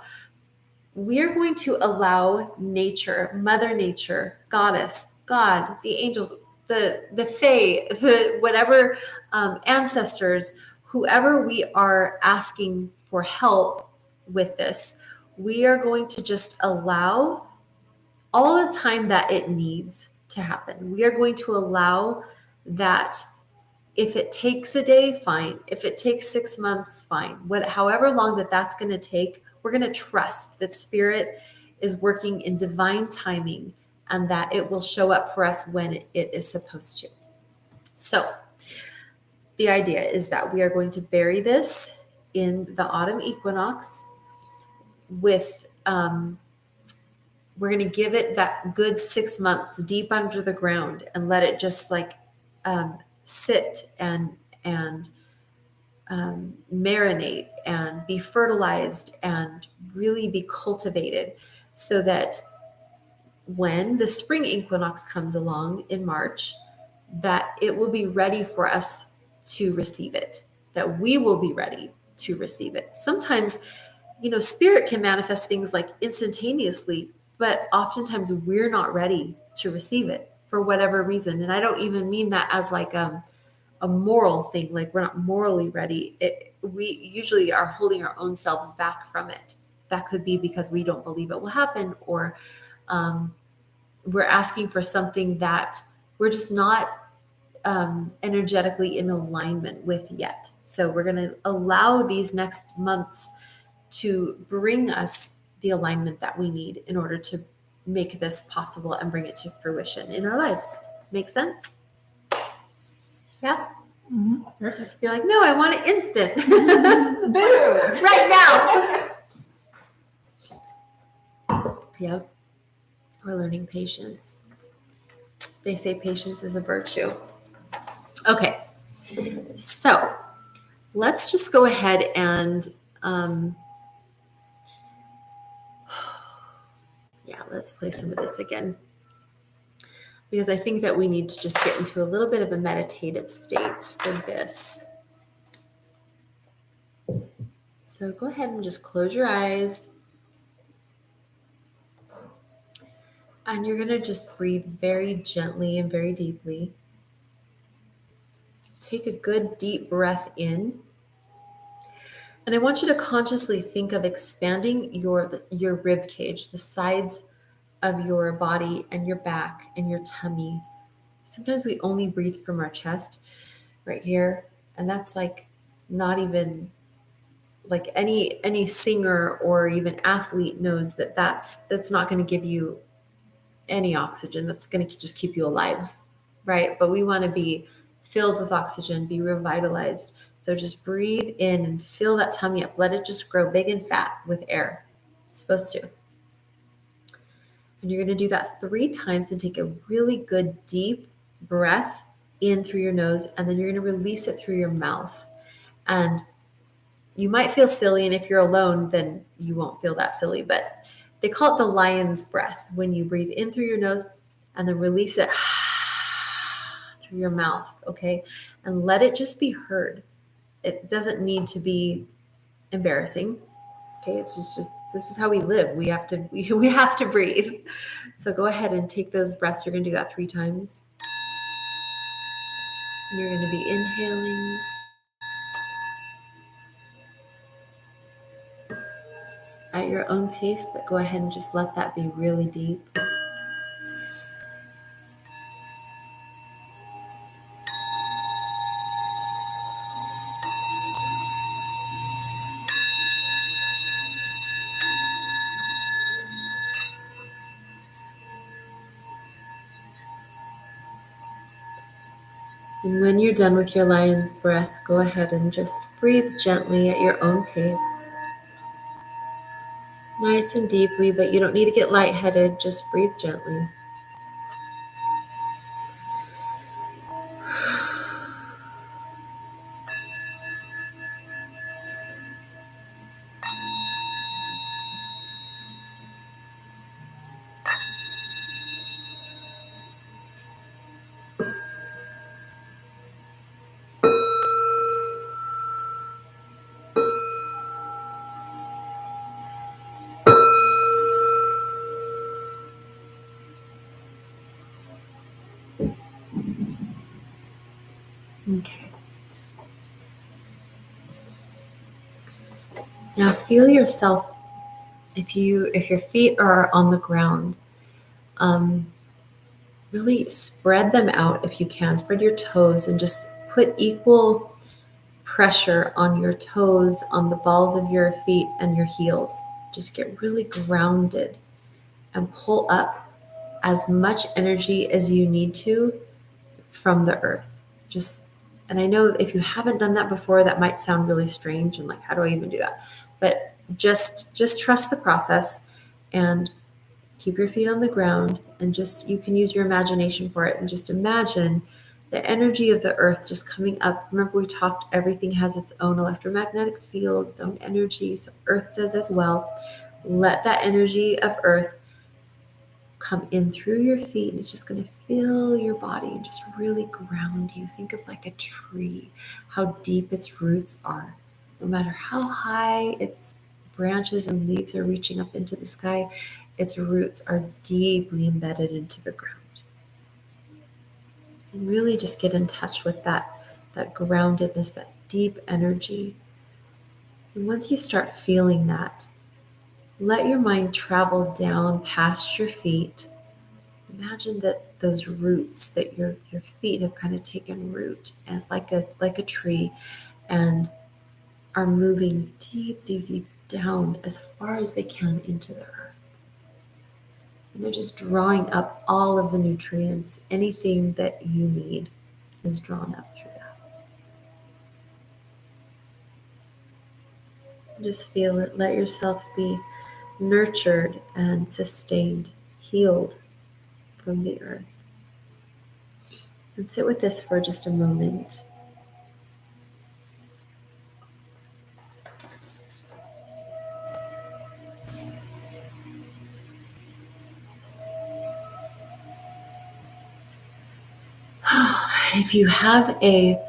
we are going to allow nature, Mother Nature, Goddess, God, the angels, the Fae, whatever ancestors, whoever we are asking for help with this, we are going to just allow all the time that it needs to happen. We are going to allow that. If it takes a day, fine. If it takes 6 months, fine. However long that's going to take, we're going to trust that Spirit is working in divine timing and that it will show up for us when it is supposed to. So the idea is that we are going to bury this in the autumn equinox with, we're going to give it that good 6 months deep under the ground and let it just like sit and marinate and be fertilized and really be cultivated. so that when the spring equinox comes along in March, that it will be ready for us to receive it, that we will be ready to receive it. Sometimes, spirit can manifest things like instantaneously, but oftentimes we're not ready to receive it for whatever reason. And I don't even mean that as like a moral thing, like we're not morally ready. We usually are holding our own selves back from it. That could be because we don't believe it will happen, or we're asking for something that we're just not energetically in alignment with yet. So we're going to allow these next months to bring us the alignment that we need in order to make this possible and bring it to fruition in our lives. Make sense? Yeah? Mm-hmm. Perfect. You're like, no, I want it instant. Boo! Right now. Yep. We're learning patience. They say patience is a virtue. Okay. So let's just go ahead and let's play some of this again, because I think that we need to just get into a little bit of a meditative state for this. So go ahead and just close your eyes. And you're going to just breathe very gently and very deeply. Take a good deep breath in. And I want you to consciously think of expanding your rib cage, the sides of your body and your back and your tummy. Sometimes we only breathe from our chest right here. And that's like not even like any singer or even athlete knows that that's not going to give you any oxygen. That's going to just keep you alive, right? But we want to be filled with oxygen, be revitalized. So just breathe in and fill that tummy up. Let it just grow big and fat with air. It's supposed to. And you're going to do that 3 times and take a really good deep breath in through your nose, and then you're going to release it through your mouth. And you might feel silly, and if you're alone, then you won't feel that silly, but they call it the lion's breath, when you breathe in through your nose and then release it through your mouth, okay? And let it just be heard. It doesn't need to be embarrassing, okay? It's just this is how we live. We have to breathe. So go ahead and take those breaths. You're going to do that 3 times. And you're going to be inhaling. At your own pace, but go ahead and just let that be really deep. And when you're done with your lion's breath, go ahead and just breathe gently at your own pace. Nice and deeply, but you don't need to get lightheaded. Just breathe gently. Okay. Now feel yourself, if your feet are on the ground, really spread them out if you can. Spread your toes and just put equal pressure on your toes, on the balls of your feet and your heels. Just get really grounded and pull up as much energy as you need to from the earth. And I know if you haven't done that before, that might sound really strange and like, how do I even do that? But just trust the process and keep your feet on the ground, and you can use your imagination for it, and just imagine the energy of the earth just coming up. Remember, we talked, everything has its own electromagnetic field, its own energy, so earth does as well. let that energy of earth come in through your feet, and it's just going to fill your body and just really ground you. Think of like a tree, how deep its roots are. No matter how high its branches and leaves are reaching up into the sky, its roots are deeply embedded into the ground. And really just get in touch with that groundedness, that deep energy. And once you start feeling that, let your mind travel down past your feet. Imagine that those roots, that your feet have kind of taken root, and like a tree, and are moving deep, deep, deep down as far as they can into the earth. And they're just drawing up all of the nutrients. Anything that you need is drawn up through that. Just feel it. Let yourself be nurtured and sustained, healed from the earth. And sit with this for just a moment. If you have a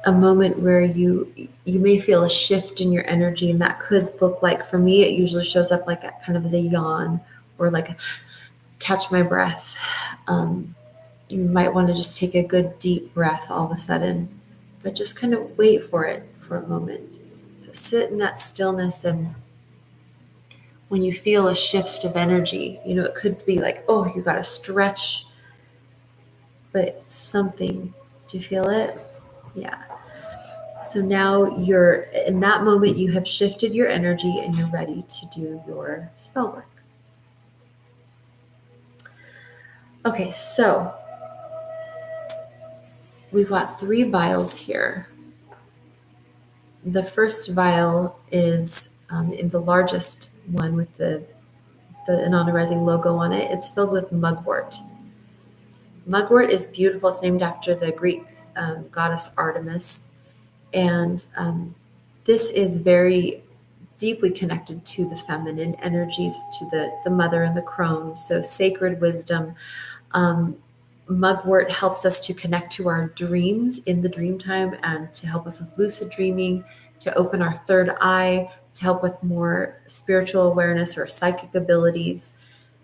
moment where you may feel a shift in your energy, and that could look like, for me, it usually shows up like kind of as a yawn or like a catch my breath. You might want to just take a good deep breath all of a sudden, but just kind of wait for it for a moment. So sit in that stillness, and when you feel a shift of energy, it could be like, oh, you got to stretch, but it's something. Do you feel it? Yeah. So now you're in that moment, you have shifted your energy and you're ready to do your spell work. Okay, so we've got 3 vials here. The first vial is in the largest one with the Ananda Rising logo on it. It's filled with mugwort. Mugwort is beautiful. It's named after the Greek goddess Artemis. And this is very deeply connected to the feminine energies, to the mother and the crone. So sacred wisdom. Mugwort helps us to connect to our dreams in the dream time, and to help us with lucid dreaming, to open our third eye, to help with more spiritual awareness or psychic abilities.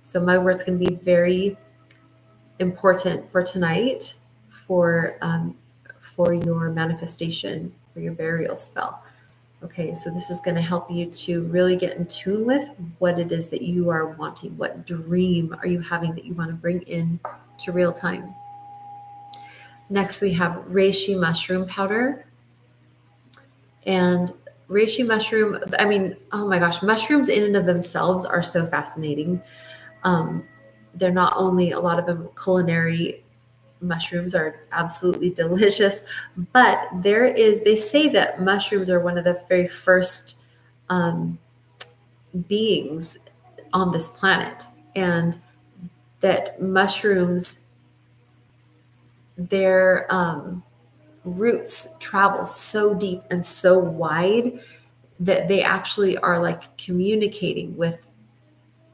So mugwort's going to be very important for tonight for your manifestation, for your burial spell. Okay, so this is going to help you to really get in tune with what it is that you are wanting. What dream are you having that you want to bring in to real time? Next, we have reishi mushroom powder. And reishi mushroom, I mean, oh my gosh, mushrooms in and of themselves are so fascinating. They're not only, a lot of them culinary mushrooms are absolutely delicious, but they say that mushrooms are one of the very first beings on this planet, and that mushrooms, their roots travel so deep and so wide that they actually are like communicating with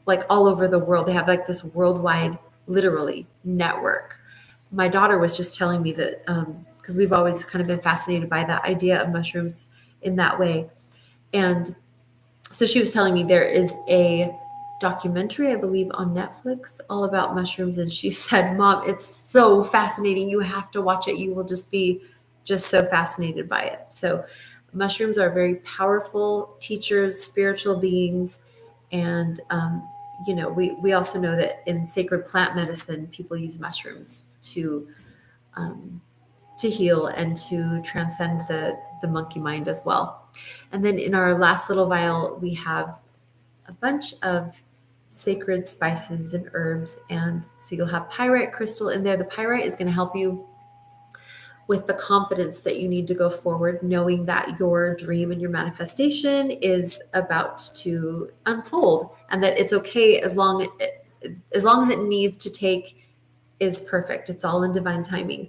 like all over the world. They have like this worldwide, literally, network. My daughter was just telling me that, because we've always kind of been fascinated by the idea of mushrooms in that way. And so she was telling me there is a documentary, I believe, on Netflix all about mushrooms. And she said, Mom, it's so fascinating. You have to watch it. You will just be just so fascinated by it. So mushrooms are very powerful teachers, spiritual beings. And, we also know that in sacred plant medicine, people use mushrooms to heal and to transcend the monkey mind as well. And then in our last little vial, we have a bunch of sacred spices and herbs. And so you'll have pyrite crystal in there. The pyrite is going to help you with the confidence that you need to go forward, knowing that your dream and your manifestation is about to unfold, and that it's okay as long as it needs to take is perfect. It's all in divine timing.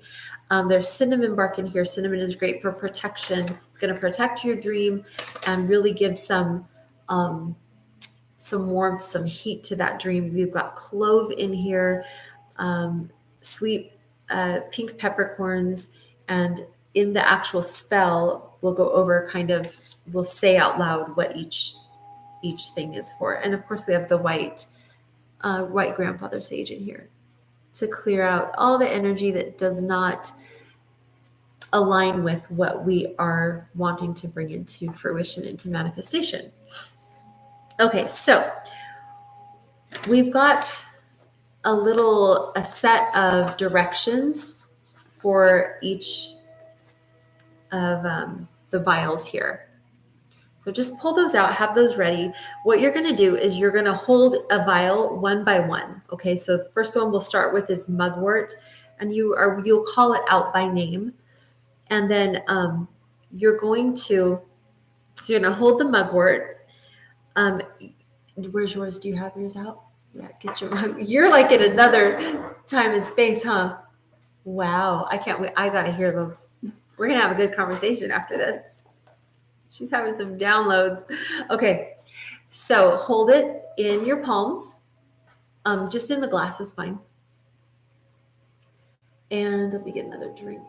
There's cinnamon bark in here. Cinnamon is great for protection. It's going to protect your dream and really give some some warmth, some heat to that dream. We've got clove in here, sweet pink peppercorns, and in the actual spell, we'll go over we'll say out loud what each thing is for. And of course, we have the white grandfather sage in here to clear out all the energy that does not align with what we are wanting to bring into fruition, into manifestation. Okay, so we've got a set of directions for each of the vials here. So just pull those out, have those ready. What you're going to do is you're going to hold a vial one by one. Okay, so the first one we'll start with is mugwort, and you'll call it out by name, and then you're going to hold the mugwort. Where's yours? Do you have yours out? Yeah, get your mug. You're like in another time and space, huh? Wow, I can't wait. I gotta hear them. We're gonna have a good conversation after this. She's having some downloads. Okay, so hold it in your palms. Just in the glass is fine. And let me get another drink.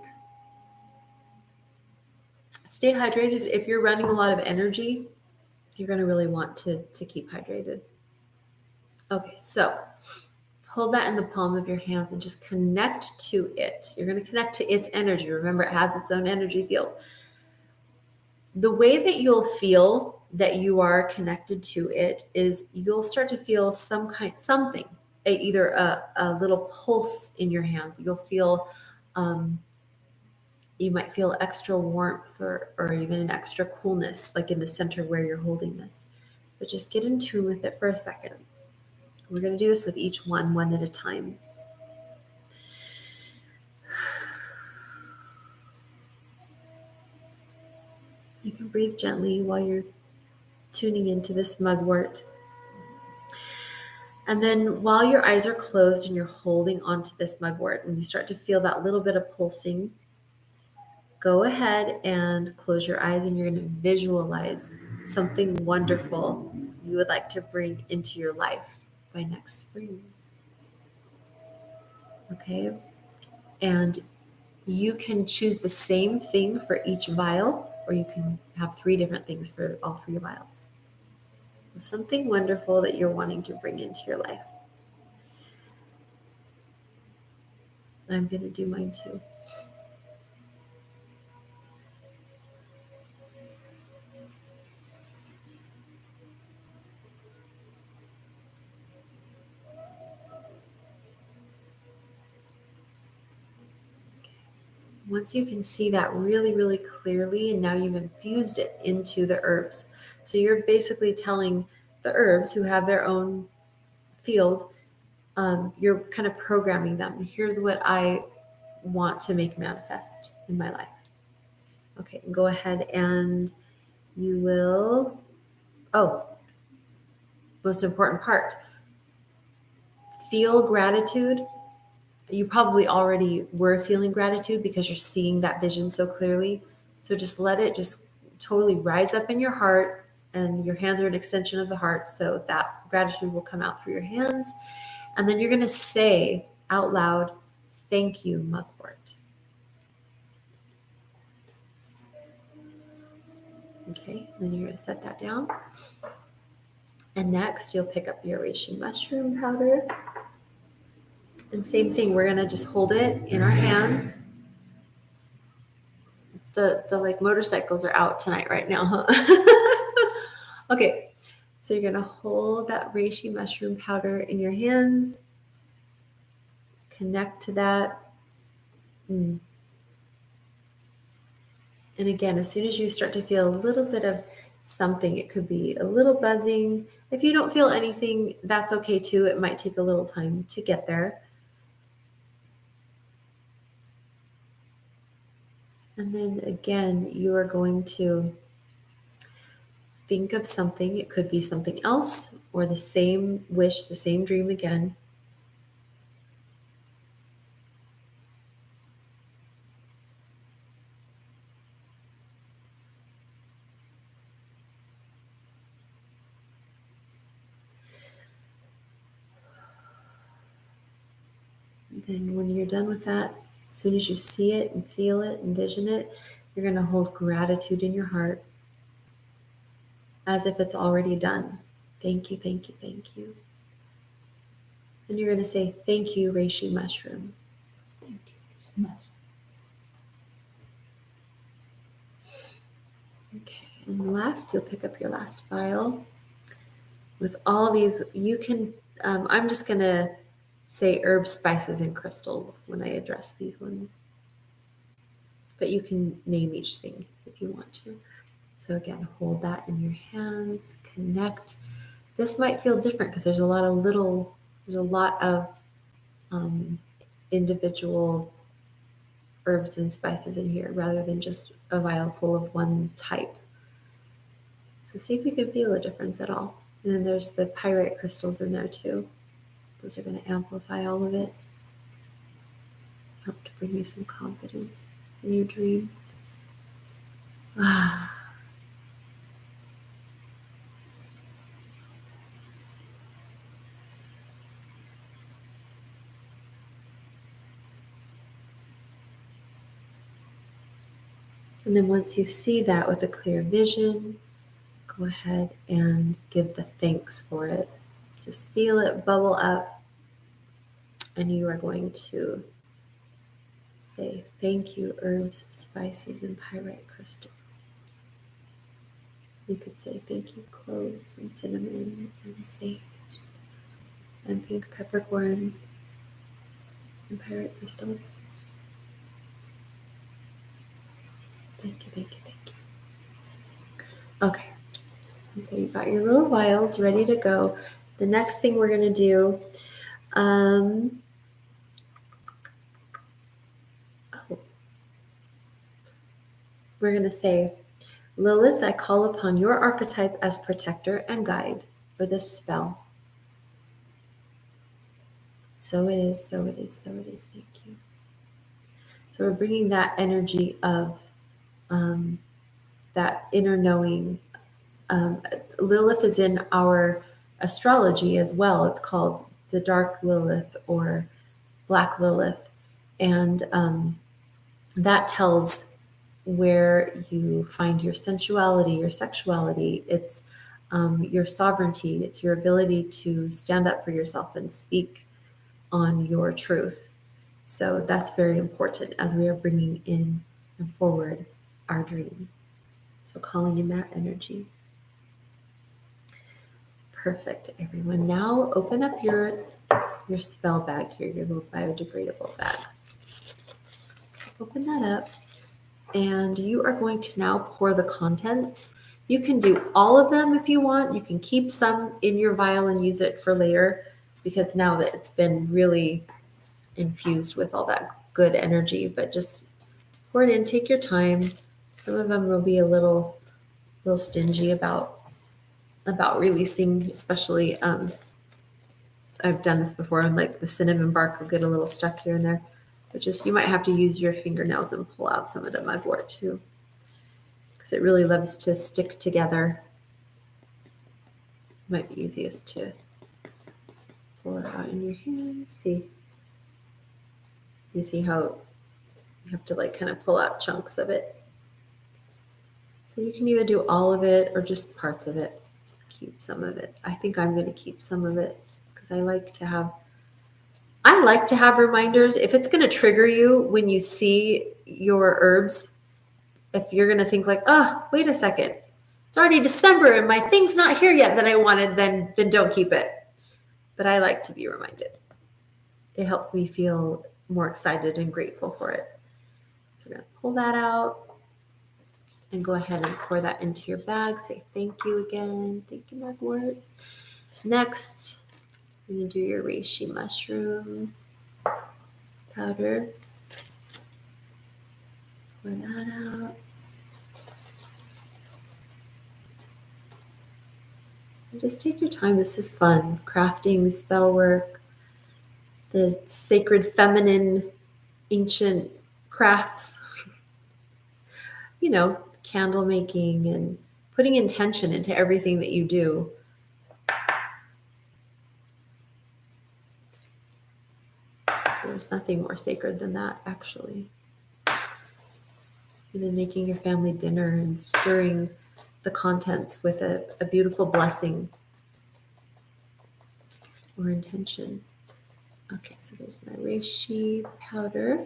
Stay hydrated. If you're running a lot of energy, you're gonna really want to keep hydrated. Okay, so hold that in the palm of your hands and just connect to it. You're going to connect to its energy. Remember, it has its own energy field. The way that you'll feel that you are connected to it is you'll start to feel something, either a little pulse in your hands. You'll feel, you might feel extra warmth or even an extra coolness, like in the center where you're holding this. But just get in tune with it for a second. We're going to do this with each one at a time. You can breathe gently while you're tuning into this mugwort. And then while your eyes are closed and you're holding onto this mugwort, when you start to feel that little bit of pulsing, go ahead and close your eyes and you're going to visualize something wonderful you would like to bring into your life by next spring. Okay, and you can choose the same thing for each vial, or you can have 3 different things for all 3 vials. Something wonderful that you're wanting to bring into your life. I'm going to do mine too. Once you can see that really, really clearly, and now you've infused it into the herbs. So you're basically telling the herbs, who have their own field, you're kind of programming them. Here's what I want to make manifest in my life. Okay, go ahead and you will, most important part, feel gratitude. You probably already were feeling gratitude because you're seeing that vision so clearly. So just let it just totally rise up in your heart, and your hands are an extension of the heart. So that gratitude will come out through your hands. And then you're going to say out loud, "Thank you, mugwort." Okay, then you're going to set that down. And next, you'll pick up your reishi mushroom powder. And same thing, we're gonna just hold it in our hands. The like motorcycles are out tonight right now, huh? Okay, so you're gonna hold that reishi mushroom powder in your hands. Connect to that. And again, as soon as you start to feel a little bit of something, it could be a little buzzing. If you don't feel anything, that's okay too. It might take a little time to get there. And then again, you are going to think of something. It could be something else or the same wish, the same dream again. And when you're done with that, as soon as you see it and feel it, envision it, you're going to hold gratitude in your heart as if it's already done. Thank you, thank you, thank you. And you're going to say, thank you, reishi mushroom. Thank you so much. Okay, and last, you'll pick up your last vial. With all these, you can, I'm just going to say herbs, spices, and crystals when I address these ones. But you can name each thing if you want to. So again, hold that in your hands, connect. This might feel different because there's a lot of individual herbs and spices in here rather than just a vial full of one type. So see if you can feel a difference at all. And then there's the pyrite crystals in there too. Those are going to amplify all of it. Help to bring you some confidence in your dream. And then once you see that with a clear vision, go ahead and give the thanks for it. Just feel it bubble up, and you are going to say, thank you, herbs, spices, and pyrite crystals. You could say, thank you, cloves and cinnamon and sage and pink peppercorns and pyrite crystals. Thank you, thank you, thank you. Okay, and so you've got your little vials ready to go. The next thing we're going to do, we're going to say, Lilith, I call upon your archetype as protector and guide for this spell. So it is, so it is, so it is. Thank you. So we're bringing that energy of that inner knowing. Lilith is in our astrology as well. It's called the dark Lilith or black Lilith. And that tells where you find your sensuality, your sexuality. It's your sovereignty. It's your ability to stand up for yourself and speak on your truth. So that's very important as we are bringing in and forward our dream. So calling in that energy. Perfect, everyone. Now open up your spell bag here, your little biodegradable bag. Open that up, and you are going to now pour the contents. You can do all of them if you want. You can keep some in your vial and use it for later, because now that it's been really infused with all that good energy, but just pour it in, take your time. Some of them will be a little stingy about releasing, especially I've done this before, and like the cinnamon bark will get a little stuck here and there. But just, you might have to use your fingernails and pull out some of the mugwort too, because it really loves to stick together. Might be easiest to pull it out in your hands. See, you see how you have to like kind of pull out chunks of it. So you can either do all of it or just parts of it. Keep some of it. I think I'm going to keep some of it because I like to have reminders. If it's going to trigger you when you see your herbs, if you're going to think like, oh, wait a second, it's already December and my thing's not here yet that I wanted, then don't keep it. But I like to be reminded. It helps me feel more excited and grateful for it. So we're going to pull that out and go ahead and pour that into your bag. Say thank you again. Thank you, mugwort. Next, you're going to do your reishi mushroom powder. Pour that out. And just take your time. This is fun. Crafting, spell work, the sacred feminine ancient crafts. You know, candle making and putting intention into everything that you do. There's nothing more sacred than that, actually. Even making your family dinner and stirring the contents with a beautiful blessing or intention. Okay, so there's my reishi powder.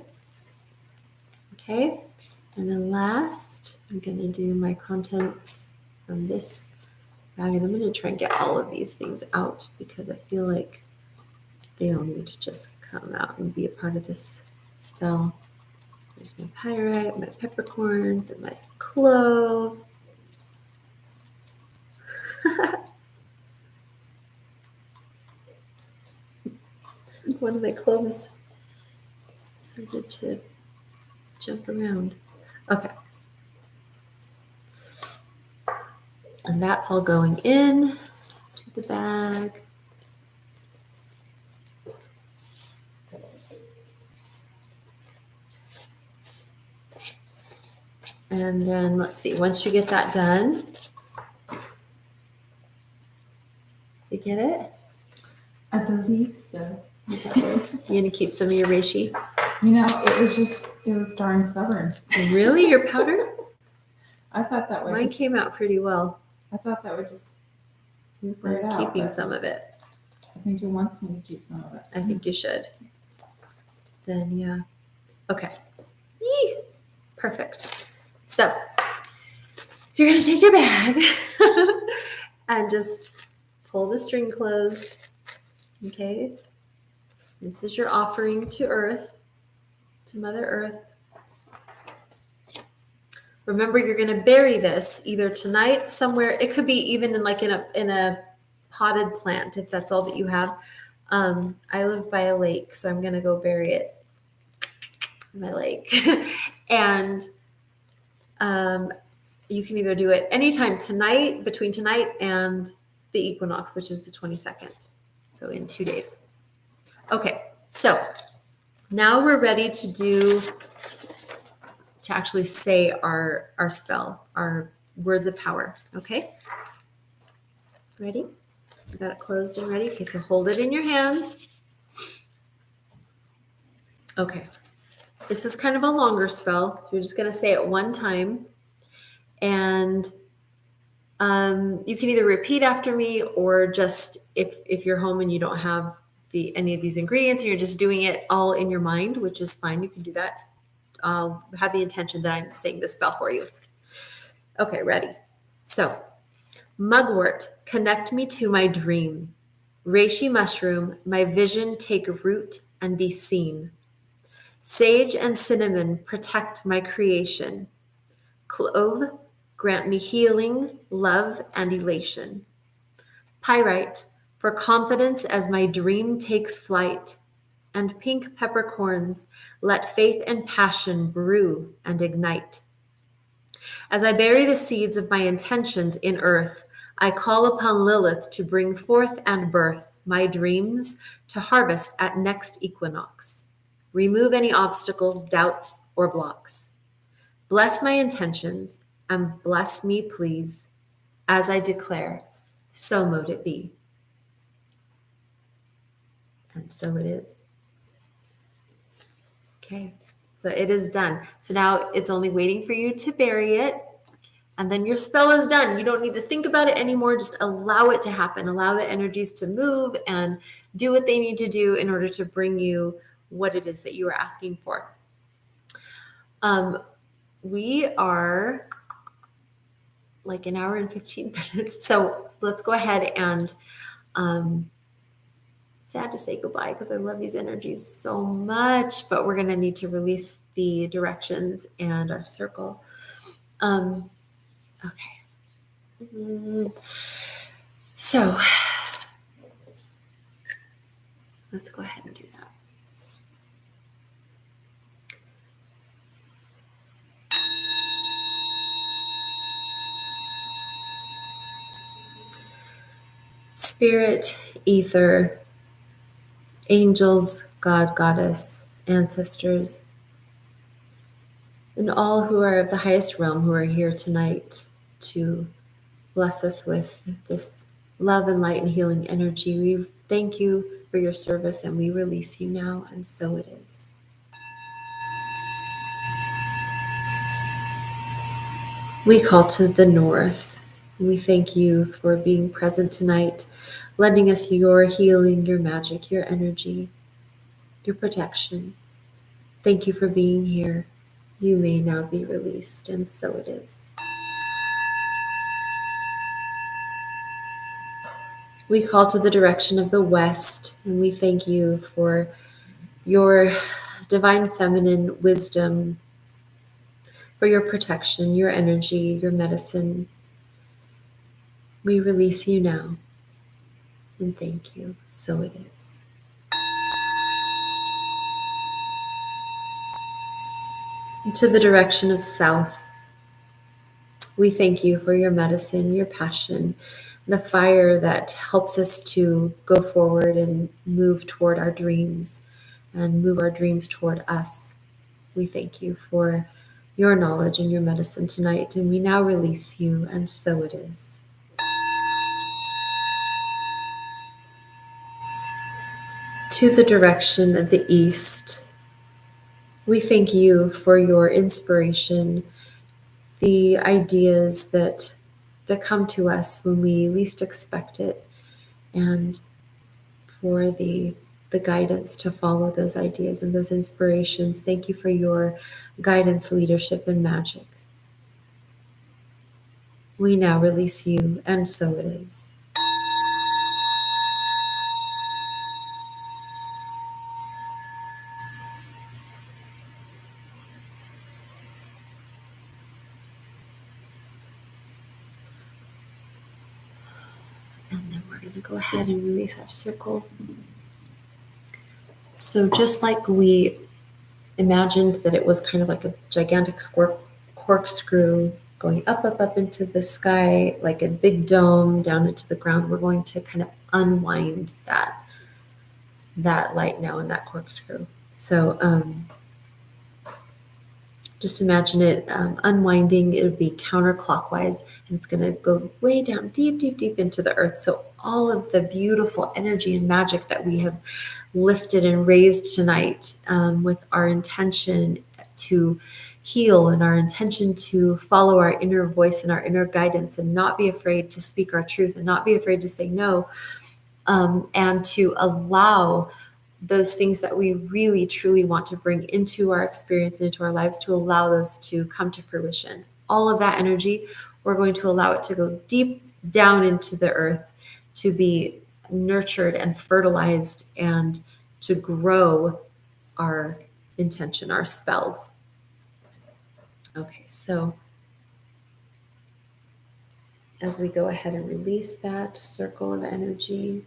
Okay, and then last, I'm going to do my contents from this bag, and I'm going to try and get all of these things out because I feel like they all need to just come out and be a part of this spell. There's my pyrite, my peppercorns, and my clove. One of my cloves decided to jump around. Okay. And that's all going in to the bag. And then let's see, once you get that done, did you get it? I believe so. You're going to keep some of your reishi? You know, it was darn stubborn. Really? Your powder? I thought that would Mine came out pretty well. I thought that would just I'm keeping some of it. I think you wants me to keep some of it. I think you should. Then, yeah. Okay. Yee. Perfect. So, you're going to take your bag and just pull the string closed. Okay. This is your offering to Earth, to Mother Earth. Remember, you're going to bury this either tonight somewhere. It could be even in a potted plant if that's all that you have. I live by a lake, so I'm going to go bury it in my lake. And you can either do it anytime tonight, between tonight and the equinox, which is the 22nd. So in 2 days. Okay, so now we're ready to actually say our spell, our words of power. Okay, ready? You got it closed and ready? Okay, so hold it in your hands. Okay, this is kind of a longer spell. You're just going to say it one time. And you can either repeat after me or just if you're home and you don't have any of these ingredients and you're just doing it all in your mind, which is fine. You can do that. I'll have the intention that I'm saying this spell for you. Okay, ready? So, mugwort, connect me to my dream. Reishi mushroom, my vision take root and be seen. Sage and cinnamon, protect my creation. Clove, grant me healing, love, and elation. Pyrite, for confidence as my dream takes flight. And pink peppercorns, let faith and passion brew and ignite. As I bury the seeds of my intentions in earth, I call upon Lilith to bring forth and birth my dreams to harvest at next equinox. Remove any obstacles, doubts, or blocks. Bless my intentions and bless me, please, as I declare, so mote it be. And so it is. Okay, so it is done. So now it's only waiting for you to bury it, and then your spell is done. You don't need to think about it anymore. Just allow it to happen. Allow the energies to move and do what they need to do in order to bring you what it is that you are asking for. We are like an hour and 15 minutes. So let's go ahead and sad to say goodbye because I love these energies so much, but we're going to need to release the directions and our circle. Okay. So let's go ahead and do that. Spirit, ether, angels, God, goddess, ancestors, and all who are of the highest realm who are here tonight to bless us with this love and light and healing energy. We thank you for your service, and we release you now, and so it is. We call to the north. We thank you for being present tonight, lending us your healing, your magic, your energy, your protection. Thank you for being here. You may now be released, and so it is. We call to the direction of the west, and we thank you for your divine feminine wisdom, for your protection, your energy, your medicine. We release you now, and thank you. So it is. To the direction of south, we thank you for your medicine, your passion, the fire that helps us to go forward and move toward our dreams and move our dreams toward us. We thank you for your knowledge and your medicine tonight, and we now release you, and so it is. To the direction of the east, we thank you for your inspiration, the ideas that come to us when we least expect it, and for the guidance to follow those ideas and those inspirations. Thank you for your guidance, leadership, and magic. We now release you, and so it is. And then we're going to go ahead and release our circle. So just like we imagined that it was kind of like a gigantic corkscrew going up, up, up into the sky, like a big dome down into the ground, we're going to kind of unwind that light now in that corkscrew. So just imagine it unwinding. It would be counterclockwise, and it's going to go way down, deep, deep, deep into the earth. So all of the beautiful energy and magic that we have lifted and raised tonight, with our intention to heal and our intention to follow our inner voice and our inner guidance, and not be afraid to speak our truth and not be afraid to say no, and to allow those things that we really truly want to bring into our experience and into our lives, to allow those to come to fruition. All of that energy, we're going to allow it to go deep down into the earth, to be nurtured and fertilized, and to grow our intention, our spells. Okay, so as we go ahead and release that circle of energy,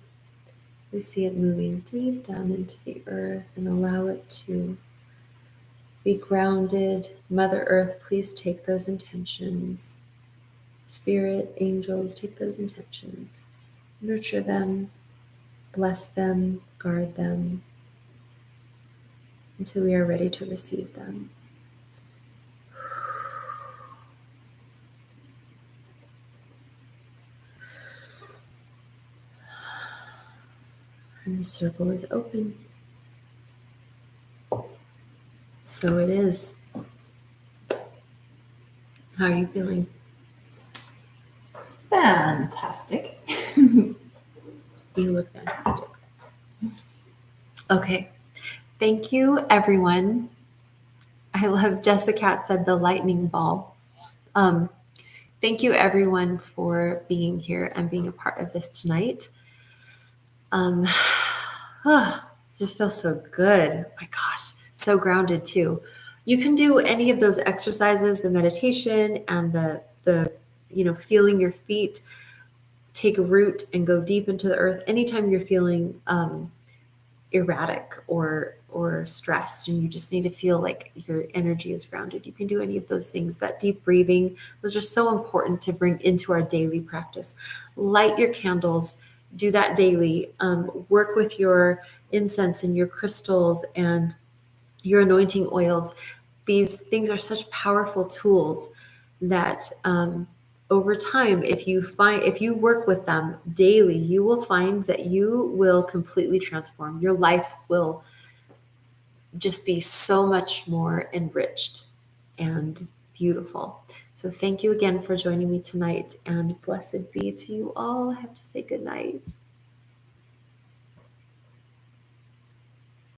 we see it moving deep down into the earth, and allow it to be grounded. Mother Earth, please take those intentions. Spirit, angels, take those intentions. Nurture them, bless them, guard them, until we are ready to receive them. And the circle is open. So it is. How are you feeling? Fantastic. You look fantastic. Okay. Thank you, everyone. I love Jessica said the lightning ball. Thank you, everyone, for being here and being a part of this tonight. Just feels so good. Oh my gosh, so grounded too. You can do any of those exercises, the meditation and the feeling your feet take root and go deep into the earth. Anytime you're feeling erratic or stressed, and you just need to feel like your energy is grounded, you can do any of those things. That deep breathing, those are so important to bring into our daily practice. Light your candles. Do that daily. Work with your incense and your crystals and your anointing oils. These things are such powerful tools that over time, if you work with them daily, you will find that you will completely transform. Your life will just be so much more enriched and beautiful. So thank you again for joining me tonight, and blessed be to you all. I have to say good night.